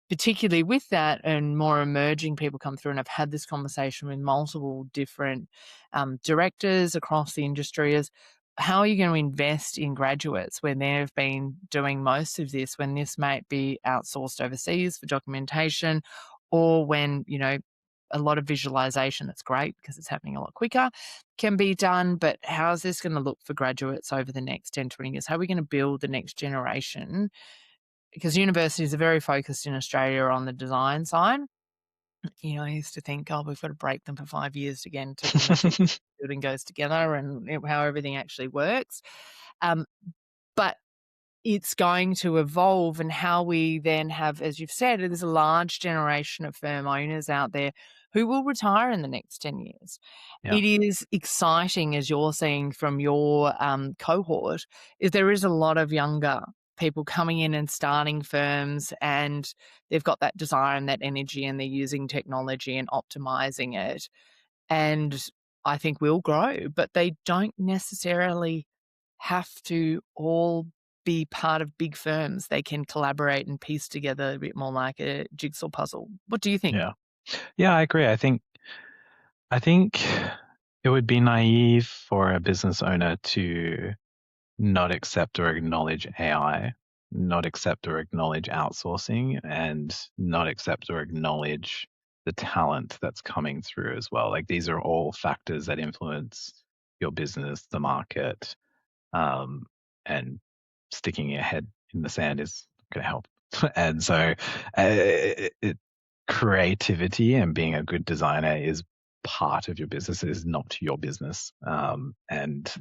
Speaker 1: particularly with that and more emerging people come through, and I've had this conversation with multiple different directors across the industry, is how are you going to invest in graduates when they've been doing most of this, when this might be outsourced overseas for documentation, or when, a lot of visualization that's great because it's happening a lot quicker can be done, but how is this going to look for graduates over the next 10, 20 years? How are we going to build the next generation, because universities are very focused in Australia on the design side. I used to think, "Oh, we've got to break them for 5 years again to kind of see how the building goes together and how everything actually works." Um, but it's going to evolve, and how we then have, as you've said, there's a large generation of firm owners out there who will retire in the next 10 years.
Speaker 2: yeah,
Speaker 1: It is exciting, as you're seeing from your cohort, is there is a lot of younger people coming in and starting firms, and they've got that desire and that energy, and they're using technology and optimizing it. And I think will grow, but they don't necessarily have to all be part of big firms. They can collaborate and piece together a bit more like a jigsaw puzzle. What do you think?
Speaker 2: yeah, yeah. I agree. I think it would be naive for a business owner to not accept or acknowledge AI, not accept or acknowledge outsourcing, and not accept or acknowledge the talent that's coming through as well. Like these are all factors that influence your business, the market, and sticking your head in the sand is going to help. And so, creativity and being a good designer is part of your business. It is not your business. And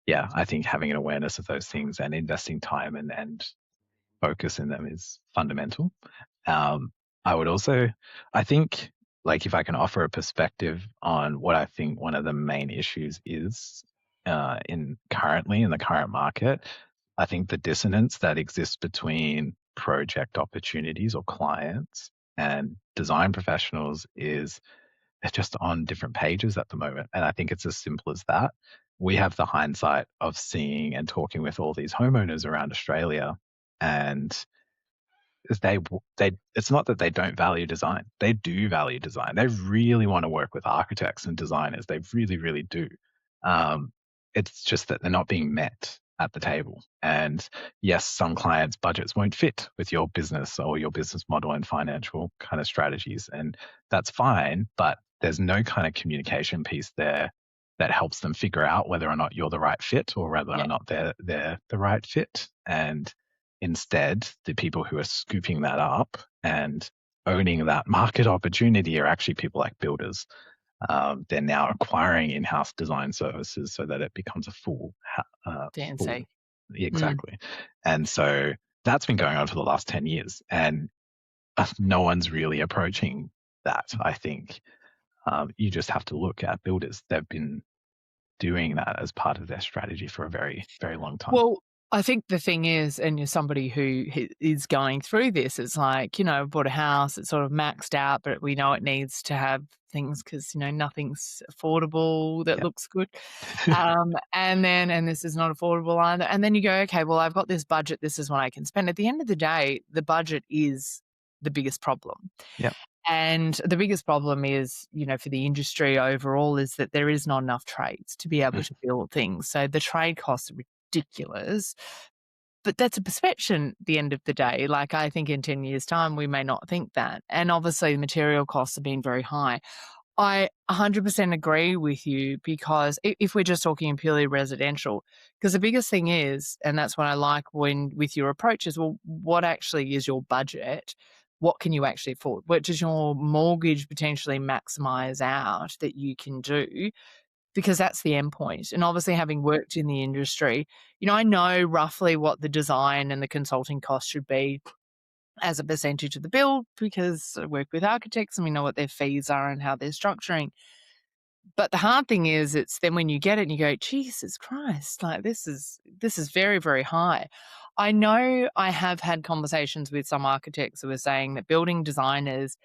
Speaker 2: yeah, I think having an awareness of those things and investing time and focus in them is fundamental. Um, I would also, I think, like if I can offer a perspective on what I think one of the main issues is in currently in the current market, I think the dissonance that exists between project opportunities or clients and design professionals is they're just on different pages at the moment. And I think it's as simple as that. We have the hindsight of seeing and talking with all these homeowners around Australia, and they it's not that they don't value design. They do value design. They really want to work with architects and designers. They really, really do. Um, it's just that they're not being met at the table. And yes, some clients' budgets won't fit with your business or your business model and financial kind of strategies, and that's fine. But there's no kind of communication piece there that helps them figure out whether or not you're the right fit or whether or
Speaker 1: Yeah.
Speaker 2: not they're the right fit. And instead, the people who are scooping that up and owning that market opportunity are actually people like builders. They're now acquiring in-house design services so that it becomes a full,
Speaker 1: DNC. Mm.
Speaker 2: exactly. And so that's been going on for the last 10 years, and no one's really approaching that. I think you just have to look at builders. They've been doing that as part of their strategy for a very, very long time.
Speaker 1: Well, I think the thing is, and you're somebody who is going through this, it's like, bought a house, it's sort of maxed out, but we know it needs to have things because, nothing's affordable that
Speaker 2: Yeah.
Speaker 1: looks good. And this is not affordable either. And then you go, okay, well, I've got this budget. This is what I can spend. At the end of the day, the budget is the biggest problem.
Speaker 2: Yeah.
Speaker 1: And the biggest problem is, for the industry overall, is that there is not enough trades to be able to build things. So the trade costs are ridiculous. But that's a perception at the end of the day. Like, I think in 10 years' time, we may not think that. And obviously, material costs have been very high. I 100% agree with you, because if we're just talking purely residential, because the biggest thing is, and that's what I like with your approach is, well, what actually is your budget? What can you actually afford? What does your mortgage potentially maximize out that you can do? Because that's the end point. And obviously, having worked in the industry, I know roughly what the design and the consulting cost should be as a percentage of the bill, because I work with architects and we know what their fees are and how they're structuring. But the hard thing is, it's then when you get it and you go, Jesus Christ, like this is very, very high. I know I have had conversations with some architects who are saying that building designers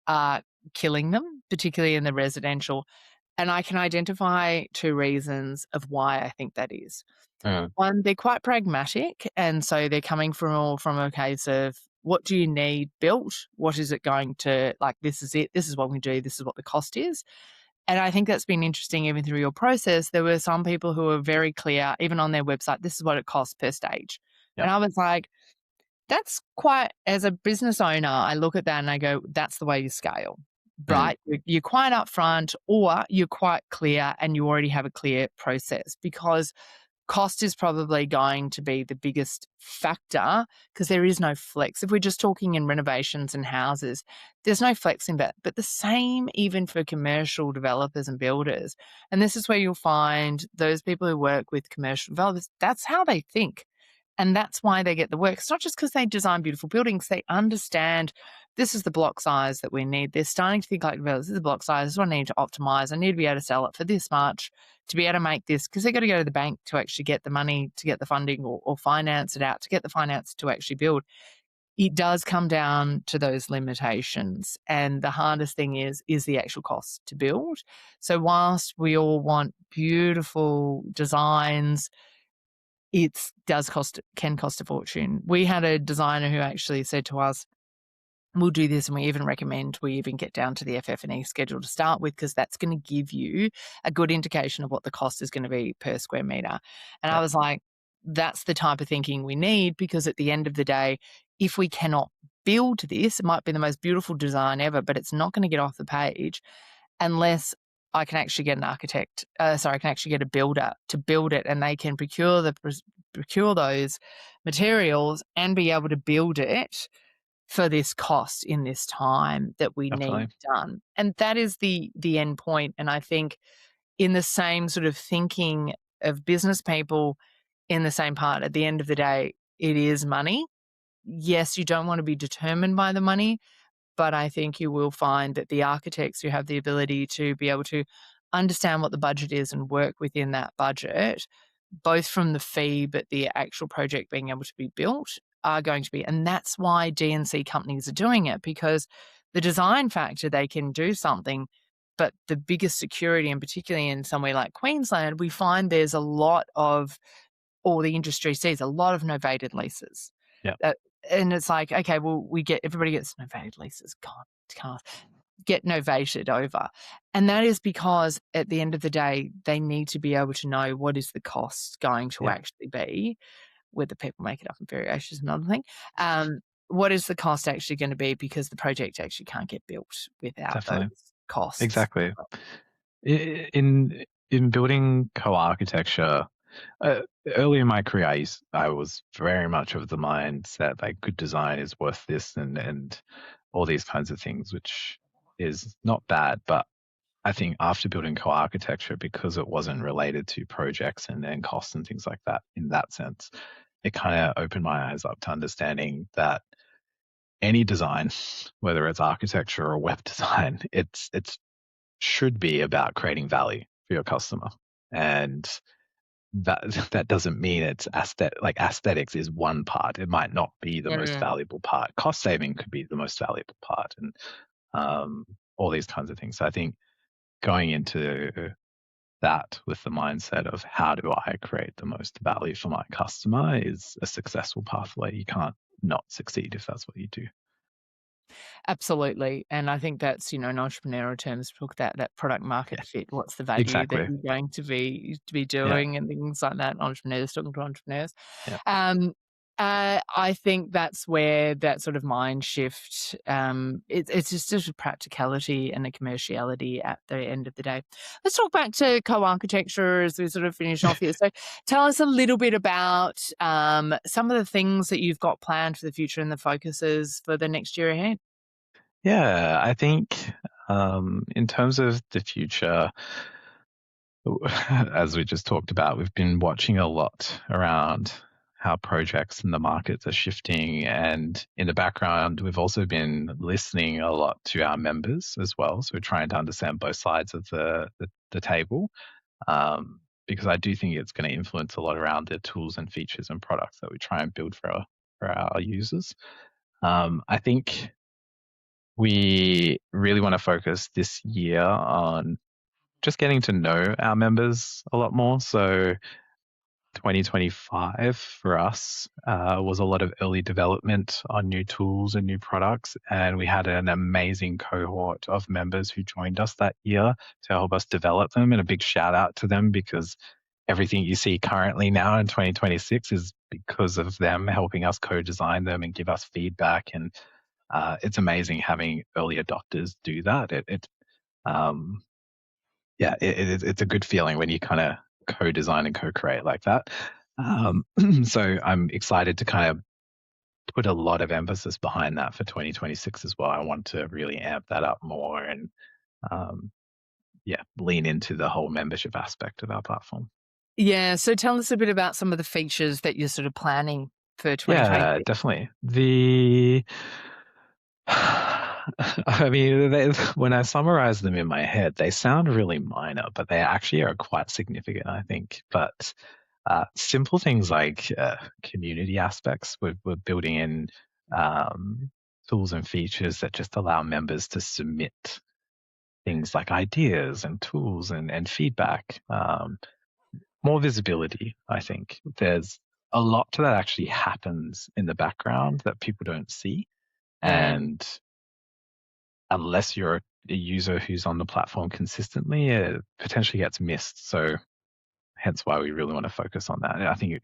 Speaker 1: are killing them, particularly in the residential. And I can identify two reasons of why I think that is.
Speaker 2: Uh,
Speaker 1: One, they're quite pragmatic, and so they're coming from a case of, what do you need built? What is it going to, like, this is it, this is what we do, this is what the cost is. And I think that's been interesting. Even through your process, there were some people who were very clear, even on their website, this is what it costs per stage.
Speaker 2: yeah.
Speaker 1: And I was like, that's quite, as a business owner, I look at that and I go, that's the way you scale, right? You're quite upfront, or you're quite clear and you already have a clear process, because cost is probably going to be the biggest factor, because there is no flex. If we're just talking in renovations and houses, there's no flex in that. But the same even for commercial developers and builders. And this is where you'll find those people who work with commercial developers, that's how they think. And that's why they get the work. It's not just because they design beautiful buildings. They understand this is the block size that we need. They're starting to think like, well, this is the block size. This is what I need to optimize. I need to be able to sell it for this much to be able to make this, because they've got to go to the bank to actually get the money, to get the funding, or finance it out, to get the finance to actually build. It does come down to those limitations. And the hardest thing is the actual cost to build. So whilst we all want beautiful designs, can cost a fortune. We had a designer who actually said to us, we'll do this, and we even get down to the FF&E schedule to start with, because that's going to give you a good indication of what the cost is going to be per square meter. And I was like, that's the type of thinking we need, because at the end of the day, if we cannot build this, it might be the most beautiful design ever, but it's not going to get off the page unless I can actually get I can actually get a builder to build it, and they can procure those materials and be able to build it for this cost in this time that we
Speaker 2: Definitely.
Speaker 1: need done. And that is the end point. And I think in the same sort of thinking of business people, in the same part, at the end of the day, it is money. Yes, you don't want to be determined by the money, but I think you will find that the architects who have the ability to be able to understand what the budget is and work within that budget, both from the fee but the actual project being able to be built, are going to be. And that's why DNC companies are doing it, because the design factor, they can do something, but the biggest security, and particularly in somewhere like Queensland, we find there's a lot of, or the industry sees a lot of novated leases.
Speaker 2: Yeah,
Speaker 1: Uh, and it's like, okay, well, everybody gets novated leases. God, can't get novated over. And that is because at the end of the day, they need to be able to know what is the cost going to
Speaker 2: yeah,
Speaker 1: actually be, whether people make it up in variations is another thing. What is the cost actually going to be? Because the project actually can't get built without those
Speaker 2: definitely.
Speaker 1: costs.
Speaker 2: Exactly. In building co-architecture, uh, early in my career, I was very much of the mindset like good design is worth this and all these kinds of things, which is not bad. But I think after building co-architecture, because it wasn't related to projects and costs and things like that, in that sense, it kind of opened my eyes up to understanding that any design, whether it's architecture or web design, it's should be about creating value for your customer. And that that doesn't mean it's like aesthetics is one part. It might not be the most
Speaker 1: Mm.
Speaker 2: valuable part. Cost saving could be the most valuable part, and all these kinds of things. So I think going into that with the mindset of how do I create the most value for my customer is a successful pathway. You can't not succeed if that's what you do.
Speaker 1: Absolutely. And I think that's, in entrepreneurial terms, talk about that product
Speaker 2: Yeah,
Speaker 1: market fit. What's the value that
Speaker 2: exactly.
Speaker 1: you're going to be
Speaker 2: Yeah,
Speaker 1: doing and things like that. Entrepreneurs talking to entrepreneurs.
Speaker 2: yeah,
Speaker 1: Um, I think that's where that sort of mind shift, it's just sort of practicality and the commerciality at the end of the day. Let's talk back to co-architecture as we sort of finish off here. So tell us a little bit about some of the things that you've got planned for the future and the focuses for the next year ahead.
Speaker 2: yeah. I think in terms of the future, as we just talked about, we've been watching a lot around how projects and the markets are shifting. And in the background, we've also been listening a lot to our members as well. So we're trying to understand both sides of the table, because I do think it's going to influence a lot around the tools and features and products that we try and build for our users. I think we really want to focus this year on just getting to know our members a lot more. So 2025 for us was a lot of early development on new tools and new products. And we had an amazing cohort of members who joined us that year to help us develop them. And a big shout out to them because everything you see currently now in 2026 is because of them helping us co-design them and give us feedback. And it's amazing having early adopters do that. Um, yeah, it's a good feeling when you kind of co-design and co-create like that. Um, so I'm excited to kind of put a lot of emphasis behind that for 2026 as well. I want to really amp that up more and um, yeah, lean into the whole membership aspect of our platform.
Speaker 1: Yeah, so tell us a bit about some of the features that you're sort of planning for
Speaker 2: Yeah,
Speaker 1: 2026.
Speaker 2: definitely. I mean, when I summarize them in my head, they sound really minor, but they actually are quite significant, I think. But simple things like community aspects, we're building in um, tools and features that just allow members to submit things like ideas and tools and feedback. More visibility, I think. There's a lot that actually happens in the background that people don't see.
Speaker 1: Mm,
Speaker 2: And unless you're a user who's on the platform consistently, it potentially gets missed. So hence why we really want to focus on that. And I think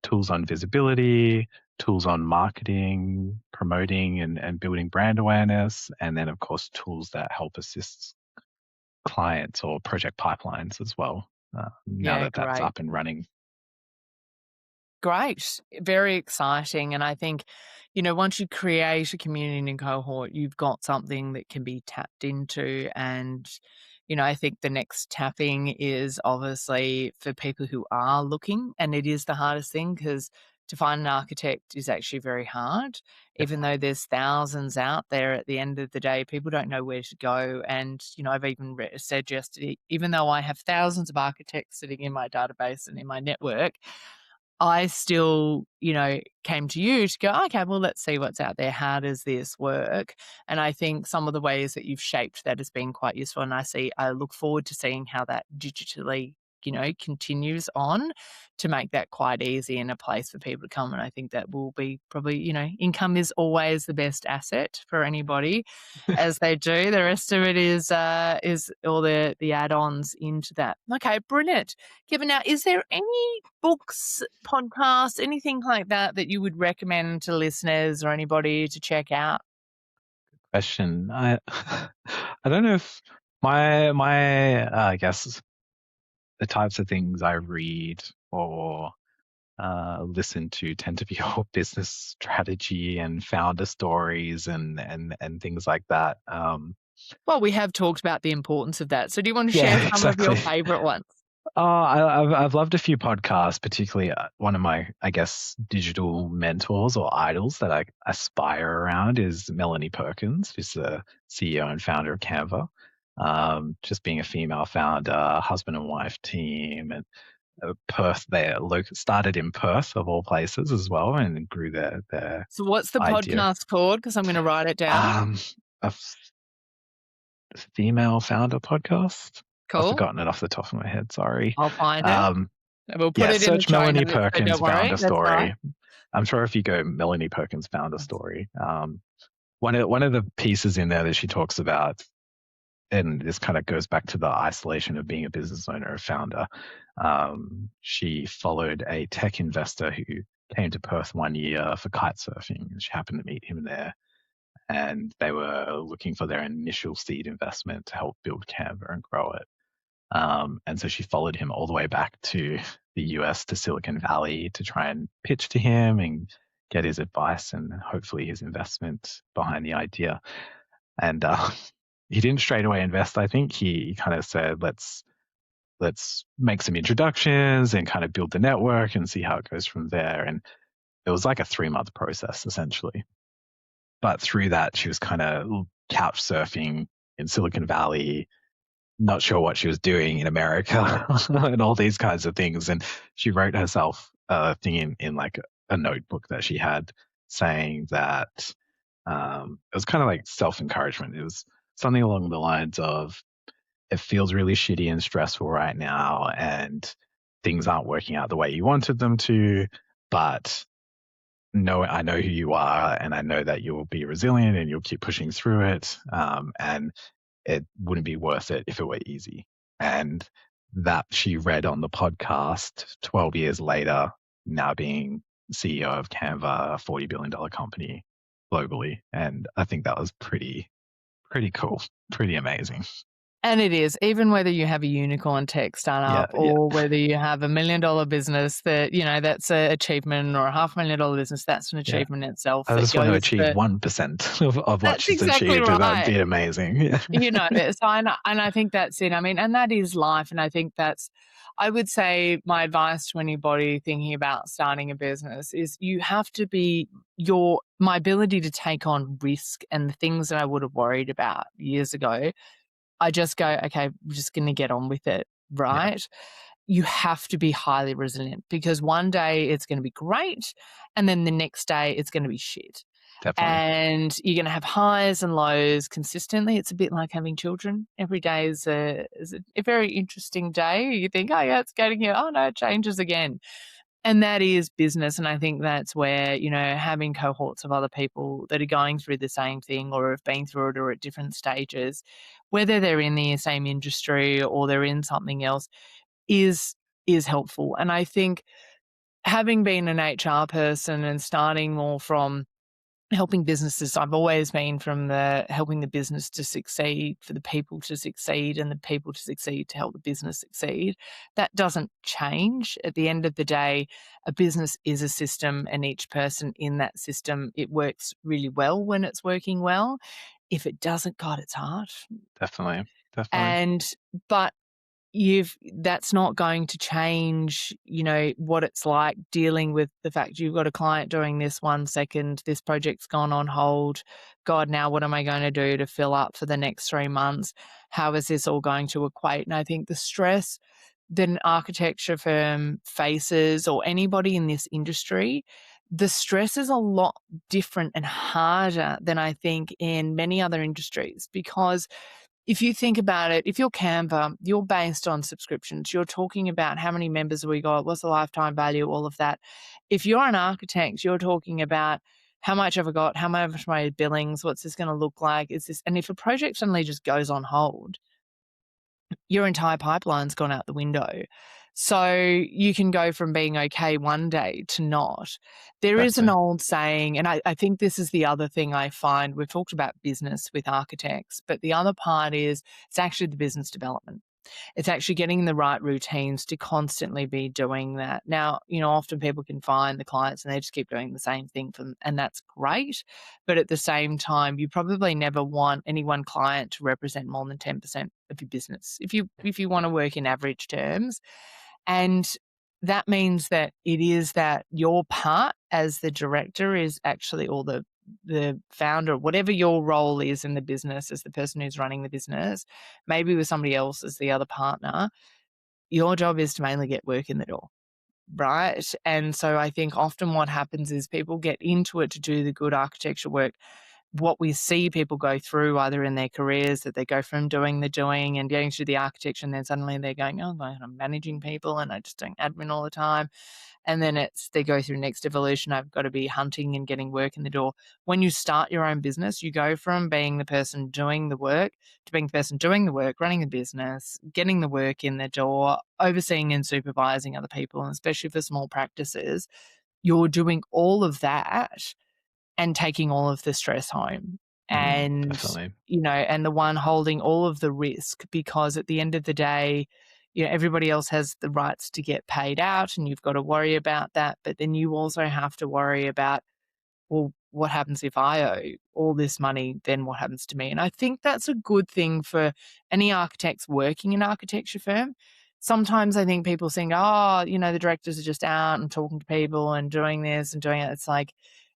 Speaker 2: tools on visibility, tools on marketing, promoting and building brand awareness, and then of course tools that help assist clients or project pipelines as well. Now
Speaker 1: yeah,
Speaker 2: that that's
Speaker 1: great.
Speaker 2: up and running.
Speaker 1: Great. Very exciting. And I think, once you create a community and cohort, you've got something that can be tapped into. And, I think the next tapping is obviously for people who are looking. And it is the hardest thing because to find an architect is actually very hard.
Speaker 2: Yep.
Speaker 1: Even though there's thousands out there, at the end of the day, people don't know where to go. And, I've even said yesterday, even though I have thousands of architects sitting in my database and in my network, I still, came to you to go, okay, well, let's see what's out there. How does this work? And I think some of the ways that you've shaped that has been quite useful. And I look forward to seeing how that digitally, continues on to make that quite easy and a place for people to come. And I think that will be probably, income is always the best asset for anybody as they do. The rest of it is all the add-ons into that. Okay, brilliant. Kevin, now, is there any books, podcasts, anything like that that you would recommend to listeners or anybody to check out?
Speaker 2: Question. I don't know if I guess the types of things I read or listen to tend to be all business strategy and founder stories and things like that.
Speaker 1: Well, we have talked about the importance of that. So do you want to share
Speaker 2: Yeah,
Speaker 1: some of your
Speaker 2: exactly.
Speaker 1: favorite ones?
Speaker 2: I've loved a few podcasts, particularly one of my, I guess, digital mentors or idols that I aspire around is Melanie Perkins, who's the CEO and founder of Canva. Just being a female founder, husband and wife team, and Perth. They started in Perth of all places as well, and grew their
Speaker 1: So what's the
Speaker 2: idea.
Speaker 1: podcast called? Because I'm going to write it down.
Speaker 2: A female founder podcast. I've
Speaker 1: Cool.
Speaker 2: forgotten it off the top of my head. Sorry.
Speaker 1: I'll find it. We'll put
Speaker 2: Yeah,
Speaker 1: it in the
Speaker 2: search
Speaker 1: show
Speaker 2: Melanie
Speaker 1: notes, so
Speaker 2: Perkins
Speaker 1: don't worry.
Speaker 2: founder
Speaker 1: That's all right.
Speaker 2: story. I'm sure if you go Melanie Perkins founder story, one of the pieces in there that she talks about, and this kind of goes back to the isolation of being a business owner or founder. She followed a tech investor who came to Perth one year for kite surfing. She happened to meet him there, and they were looking for their initial seed investment to help build Canva and grow it. And so she followed him all the way back to the US, to Silicon Valley, to try and pitch to him and get his advice and hopefully his investment behind the idea. And he didn't straight away invest. I think he kind of said, let's make some introductions and kind of build the network and see how it goes from there. And it was like a 3-month process essentially. But through that, she was kind of couch surfing in Silicon Valley, not sure what she was doing in America and all these kinds of things. And she wrote herself a thing in like a notebook that she had saying that it was kind of like self-encouragement. It was something along the lines of, it feels really shitty and stressful right now and things aren't working out the way you wanted them to, but no, I know who you are and I know that you'll be resilient and you'll keep pushing through it. And it wouldn't be worth it if it were easy. And that she read on the podcast 12 years later, now being CEO of Canva, a $40 billion company globally. And I think that was pretty cool, pretty amazing.
Speaker 1: And it is, even whether you have a unicorn tech startup or whether you have $1 million business that, that's an achievement, or a $500,000 business, that's an achievement in itself.
Speaker 2: I just want to achieve 1% of what she's
Speaker 1: exactly
Speaker 2: achieved.
Speaker 1: Right.
Speaker 2: That'd be amazing.
Speaker 1: So and I think that's it. I mean, and that is life. And I think I would say my advice to anybody thinking about starting a business is you have to be my ability to take on risk and the things that I would have worried about years ago. I just go, okay, I'm just going to get on with it, right? Yeah. You have to be highly resilient, because one day it's going to be great and then the next day it's going to be shit.
Speaker 2: Definitely.
Speaker 1: And you're going to have highs and lows consistently. It's a bit like having children. Every day is a very interesting day. You think, oh yeah, it's getting here. Oh no, it changes again. And that is business. And I think that's where, having cohorts of other people that are going through the same thing or have been through it or at different stages, whether they're in the same industry or they're in something else, is helpful. And I think having been an HR person and starting more from helping businesses, I've always been from the helping the business to succeed, for the people to succeed, and the people to succeed to help the business succeed. That doesn't change. At the end of the day, a business is a system, and each person in that system, it works really well when it's working well. If it doesn't, God, it's hard.
Speaker 2: Definitely.
Speaker 1: But that's not going to change, what it's like dealing with the fact you've got a client doing this 1 second, this project's gone on hold. God, now what am I going to do to fill up for the next 3 months? How is this all going to equate? And I think the stress that an architecture firm faces, or anybody in this industry, the stress is a lot different and harder than I think in many other industries. Because if you think about it, if you're Canva, you're based on subscriptions. You're talking about how many members have we got, what's the lifetime value, all of that. If you're an architect, you're talking about how much have I got, how much my billings, what's this going to look like? Is this, and if a project suddenly just goes on hold, your entire pipeline's gone out the window. So you can go from being okay one day to not. There is an
Speaker 2: Exactly.
Speaker 1: old saying, and I think this is the other thing I find. We've talked about business with architects, but the other part is it's actually the business development. It's actually getting the right routines to constantly be doing that. Now, often people can find the clients and they just keep doing the same thing for them, and that's great. But at the same time, you probably never want any one client to represent more than 10% of your business if you want to work in average terms. And that means that it is that your part as the director is actually, or the founder, whatever your role is in the business as the person who's running the business, maybe with somebody else as the other partner, your job is to mainly get work in the door, right? And so I think often what happens is people get into it to do the good architecture work. What we see people go through either in their careers, that they go from doing the doing and getting to the architecture, and then suddenly they're going, oh, I'm managing people and I just doing admin all the time. And then they go through next evolution. I've got to be hunting and getting work in the door. When you start your own business, you go from being the person doing the work to being the person doing the work, running the business, getting the work in the door, overseeing and supervising other people, and especially for small practices, you're doing all of that and taking all of the stress home. And,
Speaker 2: Definitely.
Speaker 1: and the one holding all of the risk, because at the end of the day, everybody else has the rights to get paid out and you've got to worry about that. But then you also have to worry about, well, what happens if I owe all this money? Then what happens to me? And I think that's a good thing for any architects working in an architecture firm. Sometimes I think people think, oh, the directors are just out and talking to people and doing this and doing it. It's like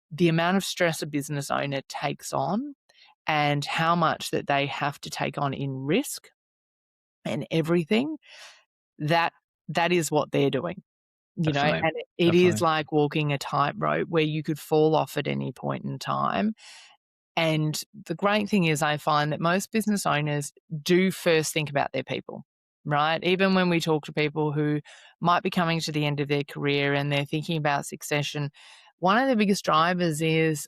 Speaker 1: the amount of stress a business owner takes on and how much that they have to take on in risk and everything, that is what they're doing.
Speaker 2: Definitely.
Speaker 1: And it is
Speaker 2: Definitely.
Speaker 1: like walking a tightrope where you could fall off at any point in time. And the great thing is I find that most business owners do first think about their people, right? Even when we talk to people who might be coming to the end of their career and they're thinking about succession, one of the biggest drivers is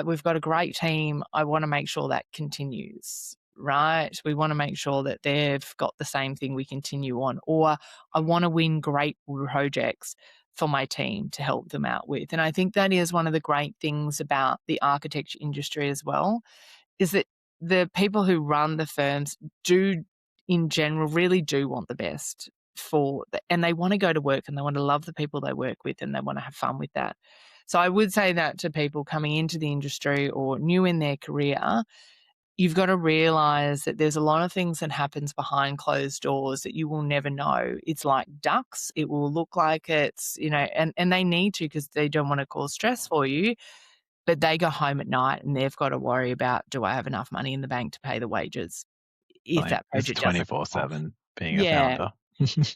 Speaker 1: we've got a great team. I want to make sure that continues, right? We want to make sure that they've got the same thing we continue on, or I want to win great projects for my team to help them out with. And I think that is one of the great things about the architecture industry as well, is that the people who run the firms do, in general, really do want the best and they want to go to work and they want to love the people they work with and they want to have fun with that. So I would say that to people coming into the industry or new in their career, you've got to realize that there's a lot of things that happens behind closed doors that you will never know. It's like ducks. It will look like it's, and they need to, because they don't want to cause stress for you, but they go home at night and they've got to worry about, do I have enough money in the bank to pay the wages if
Speaker 2: Definitely.
Speaker 1: that
Speaker 2: It's
Speaker 1: project doesn't come off?
Speaker 2: 24/7 being a
Speaker 1: Yeah.
Speaker 2: founder.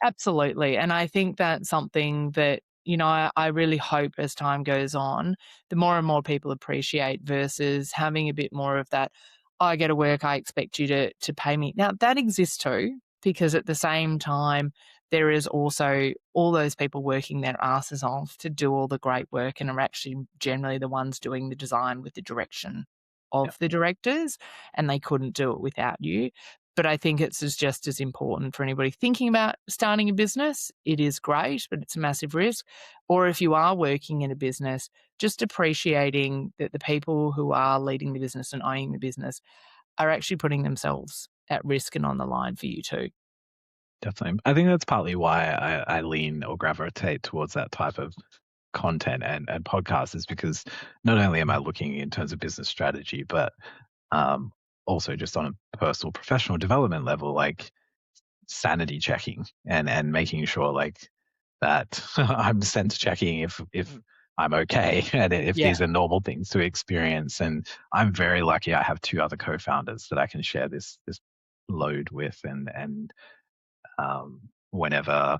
Speaker 1: Absolutely. And I think that's something that, I really hope as time goes on, the more and more people appreciate, versus having a bit more of that, "Oh, I go to work, I expect you to pay me." Now, that exists too, because at the same time, there is also all those people working their asses off to do all the great work and are actually generally the ones doing the design with the direction
Speaker 2: Yeah,
Speaker 1: of the directors, and they couldn't do it without you. But I think it's just as important for anybody thinking about starting a business. It is great, but it's a massive risk. Or if you are working in a business, just appreciating that the people who are leading the business and owning the business are actually putting themselves at risk and on the line for you too.
Speaker 2: definitely. I think that's partly why I lean or gravitate towards that type of content and podcasts, is because not only am I looking in terms of business strategy, but um, also just on a personal professional development level, like sanity checking and making sure like that I'm sense checking if I'm okay and if
Speaker 1: Yeah.
Speaker 2: these are normal things to experience. And I'm very lucky. I have two other co-founders that I can share this load with, and whenever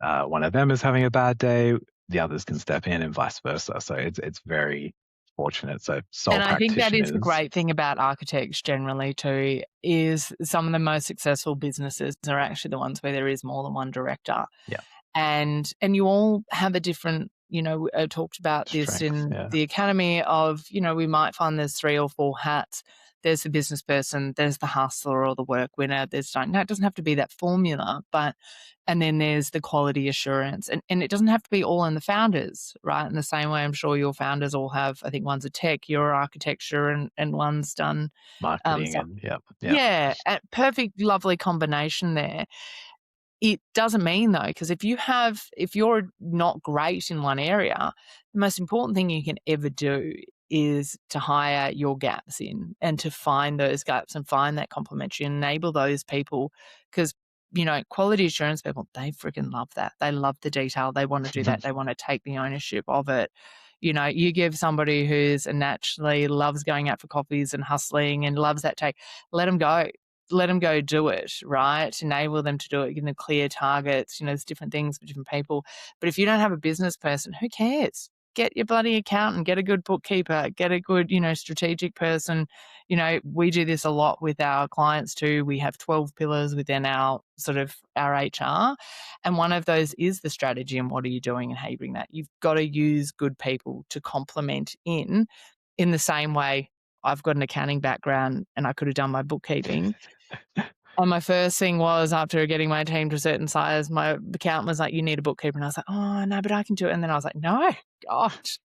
Speaker 2: one of them is having a bad day, the others can step in and vice versa. So it's very fortunate. So sole
Speaker 1: And I think that is the
Speaker 2: practitioners.
Speaker 1: great thing about architects generally too, is some of the most successful businesses are actually the ones where there is more than one director.
Speaker 2: Yeah.
Speaker 1: And you all have a different, talked about this
Speaker 2: Strengths.
Speaker 1: in
Speaker 2: Yeah.
Speaker 1: the academy of, we might find there's 3 or 4 hats. There's the business person, there's the hustler or the work winner. No, it doesn't have to be that formula, and then there's the quality assurance. And it doesn't have to be all in the founders, right? In the same way, I'm sure your founders all have, I think one's a tech, your architecture, and one's done
Speaker 2: Marketing
Speaker 1: some,
Speaker 2: and yeah.
Speaker 1: yeah, a perfect, lovely combination there. It doesn't mean though, because if you're not great in one area, the most important thing you can ever do is to hire your gaps in and to find those gaps and find that complementary and enable those people. Because, quality assurance people, they freaking love that. They love the detail. They want to do that. They want to take the ownership of it. You give somebody who's naturally loves going out for coffees and hustling and loves that take, let them go. Let them go do it, right? Enable them to do it, give them clear targets. There's different things for different people. But if you don't have a business person, who cares? Get your bloody accountant, get a good bookkeeper, get a good, strategic person. We do this a lot with our clients too. We have 12 pillars within our HR. And one of those is the strategy and what are you doing and how you bring that. You've got to use good people to complement in the same way. I've got an accounting background and I could have done my bookkeeping. And my first thing was, after getting my team to a certain size, my accountant was like, you need a bookkeeper. And I was like, oh, no, but I can do it. And then I was like, no, gosh,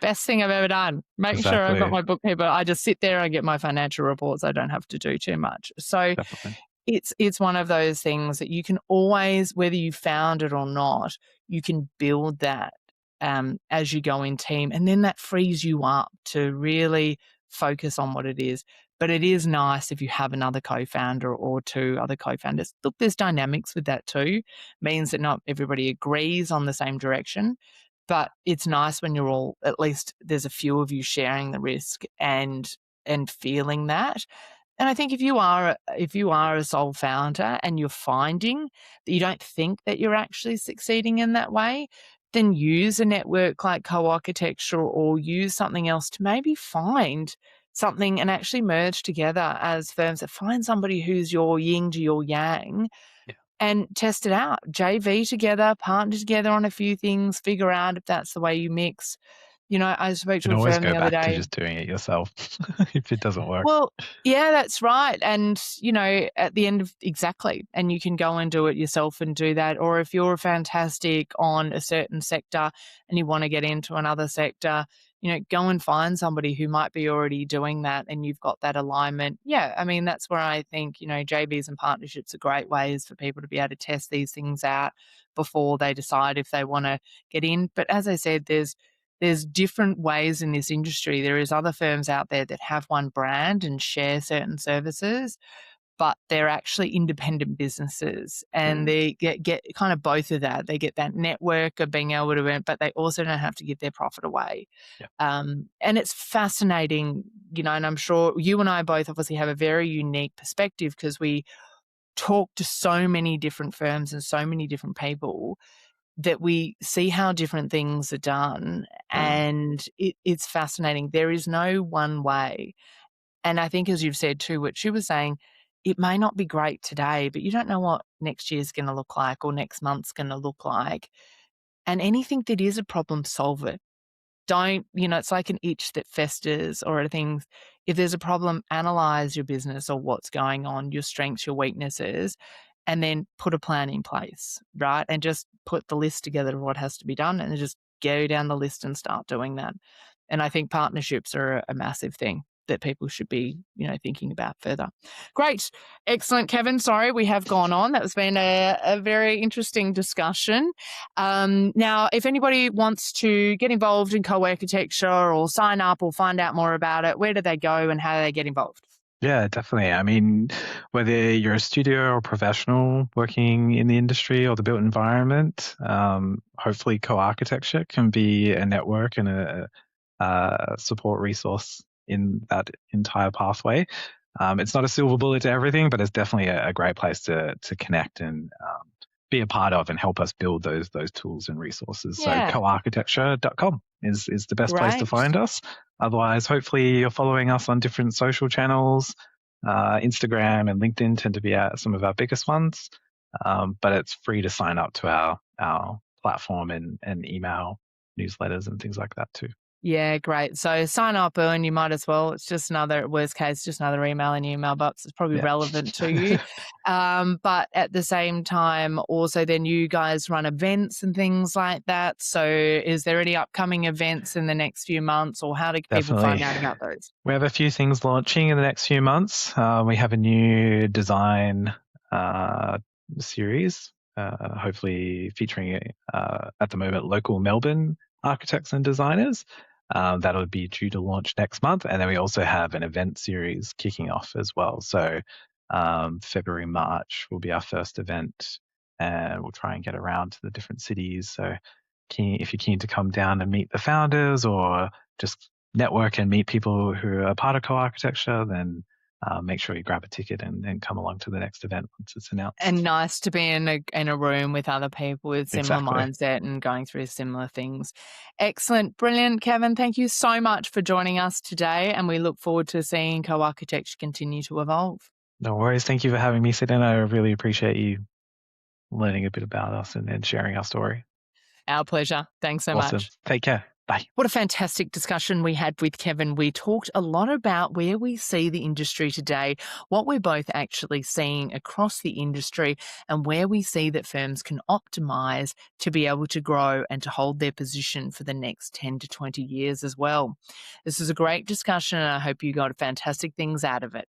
Speaker 1: best thing I've ever done. Make sure I've got
Speaker 2: Exactly.
Speaker 1: my bookkeeper. I just sit there and get my financial reports. I don't have to do too much. So
Speaker 2: Definitely.
Speaker 1: it's one of those things that you can always, whether you found it or not, you can build that as you go in team. And then that frees you up to really focus on what it is. But it is nice if you have another co-founder or 2 other co-founders. Look, there's dynamics with that too. Means that not everybody agrees on the same direction, but it's nice when you're all, at least there's a few of you sharing the risk and feeling that. And I think if you are a sole founder and you're finding that you don't think that you're actually succeeding in that way, then use a network like co-architecture or use something else to maybe find something and actually merge together as firms that find somebody who's your yin to your yang and test it out. JV together, partner together on a few things, figure out if that's the way you mix. I spoke
Speaker 2: You
Speaker 1: to
Speaker 2: can
Speaker 1: a
Speaker 2: always
Speaker 1: firm
Speaker 2: go
Speaker 1: the other
Speaker 2: back to
Speaker 1: day.
Speaker 2: just doing it yourself if it doesn't work.
Speaker 1: Well, yeah, that's right. And, at the end of exactly. And you can go and do it yourself and do that. Or if you're fantastic on a certain sector and you want to get into another sector, go and find somebody who might be already doing that and you've got that alignment. Yeah, I mean, that's where I think, JVs and partnerships are great ways for people to be able to test these things out before they decide if they want to get in. But as I said, there's different ways in this industry. There is other firms out there that have one brand and share certain services, but they're actually independent businesses and they get kind of both of that. They get that network of being able to earn, but they also don't have to give their profit away.
Speaker 2: Yeah.
Speaker 1: And it's fascinating, and I'm sure you and I both obviously have a very unique perspective because we talk to so many different firms and so many different people that we see how different things are done. And it's fascinating. There is no one way. And I think, as you've said too, what she was saying, it may not be great today, but you don't know what next year's going to look like or next month's going to look like. And anything that is a problem, solve it. Don't, it's like an itch that festers or a thing. If there's a problem, analyze your business or what's going on, your strengths, your weaknesses, and then put a plan in place, right? And just put the list together of what has to be done and just go down the list and start doing that. And I think partnerships are a massive thing that people should be, thinking about further. Great. Excellent, Kevin. Sorry, we have gone on. That's been a very interesting discussion. Now, if anybody wants to get involved in co-architecture or sign up or find out more about it, where do they go and how do they get involved?
Speaker 2: Yeah, definitely. I mean, whether you're a studio or professional working in the industry or the built environment, hopefully co-architecture can be a network and a support resource in that entire pathway. It's not a silver bullet to everything, but it's definitely a great place to connect and be a part of and help us build those tools and resources. So
Speaker 1: Yeah,
Speaker 2: coarchitecture.com is the best place to
Speaker 1: great.
Speaker 2: find us. Otherwise, hopefully you're following us on different social channels. Instagram and LinkedIn tend to be some of our biggest ones. But it's free to sign up to our platform and email newsletters and things like that too.
Speaker 1: Yeah, great. So sign up and you might as well. It's just another, worst case, just another email in your mailbox. It's probably
Speaker 2: Yeah.
Speaker 1: relevant to you. But at the same time, also then you guys run events and things like that. So is there any upcoming events in the next few months, or how do people
Speaker 2: Definitely.
Speaker 1: find out about those?
Speaker 2: We have a few things launching in the next few months. We have a new design series, hopefully featuring at the moment local Melbourne architects and designers. That'll be due to launch next month. And then we also have an event series kicking off as well. So February, March will be our first event, and we'll try and get around to the different cities. So if you're keen to come down and meet the founders or just network and meet people who are part of co-architecture, then make sure you grab a ticket and come along to the next event once it's announced.
Speaker 1: And nice to be in a room with other people with similar mindset and going through similar things. Excellent. Brilliant, Kevin. Thank you so much for joining us today, and we look forward to seeing co-architecture continue to evolve.
Speaker 2: No worries. Thank you for having me sit in. I really appreciate you learning a bit about us and sharing our story.
Speaker 1: Our pleasure. Thanks so
Speaker 2: Awesome.
Speaker 1: much.
Speaker 2: Take care. Bye.
Speaker 1: What a fantastic discussion we had with Kevin. We talked a lot about where we see the industry today, what we're both actually seeing across the industry, and where we see that firms can optimize to be able to grow and to hold their position for the next 10 to 20 years as well. This is a great discussion, and I hope you got fantastic things out of it.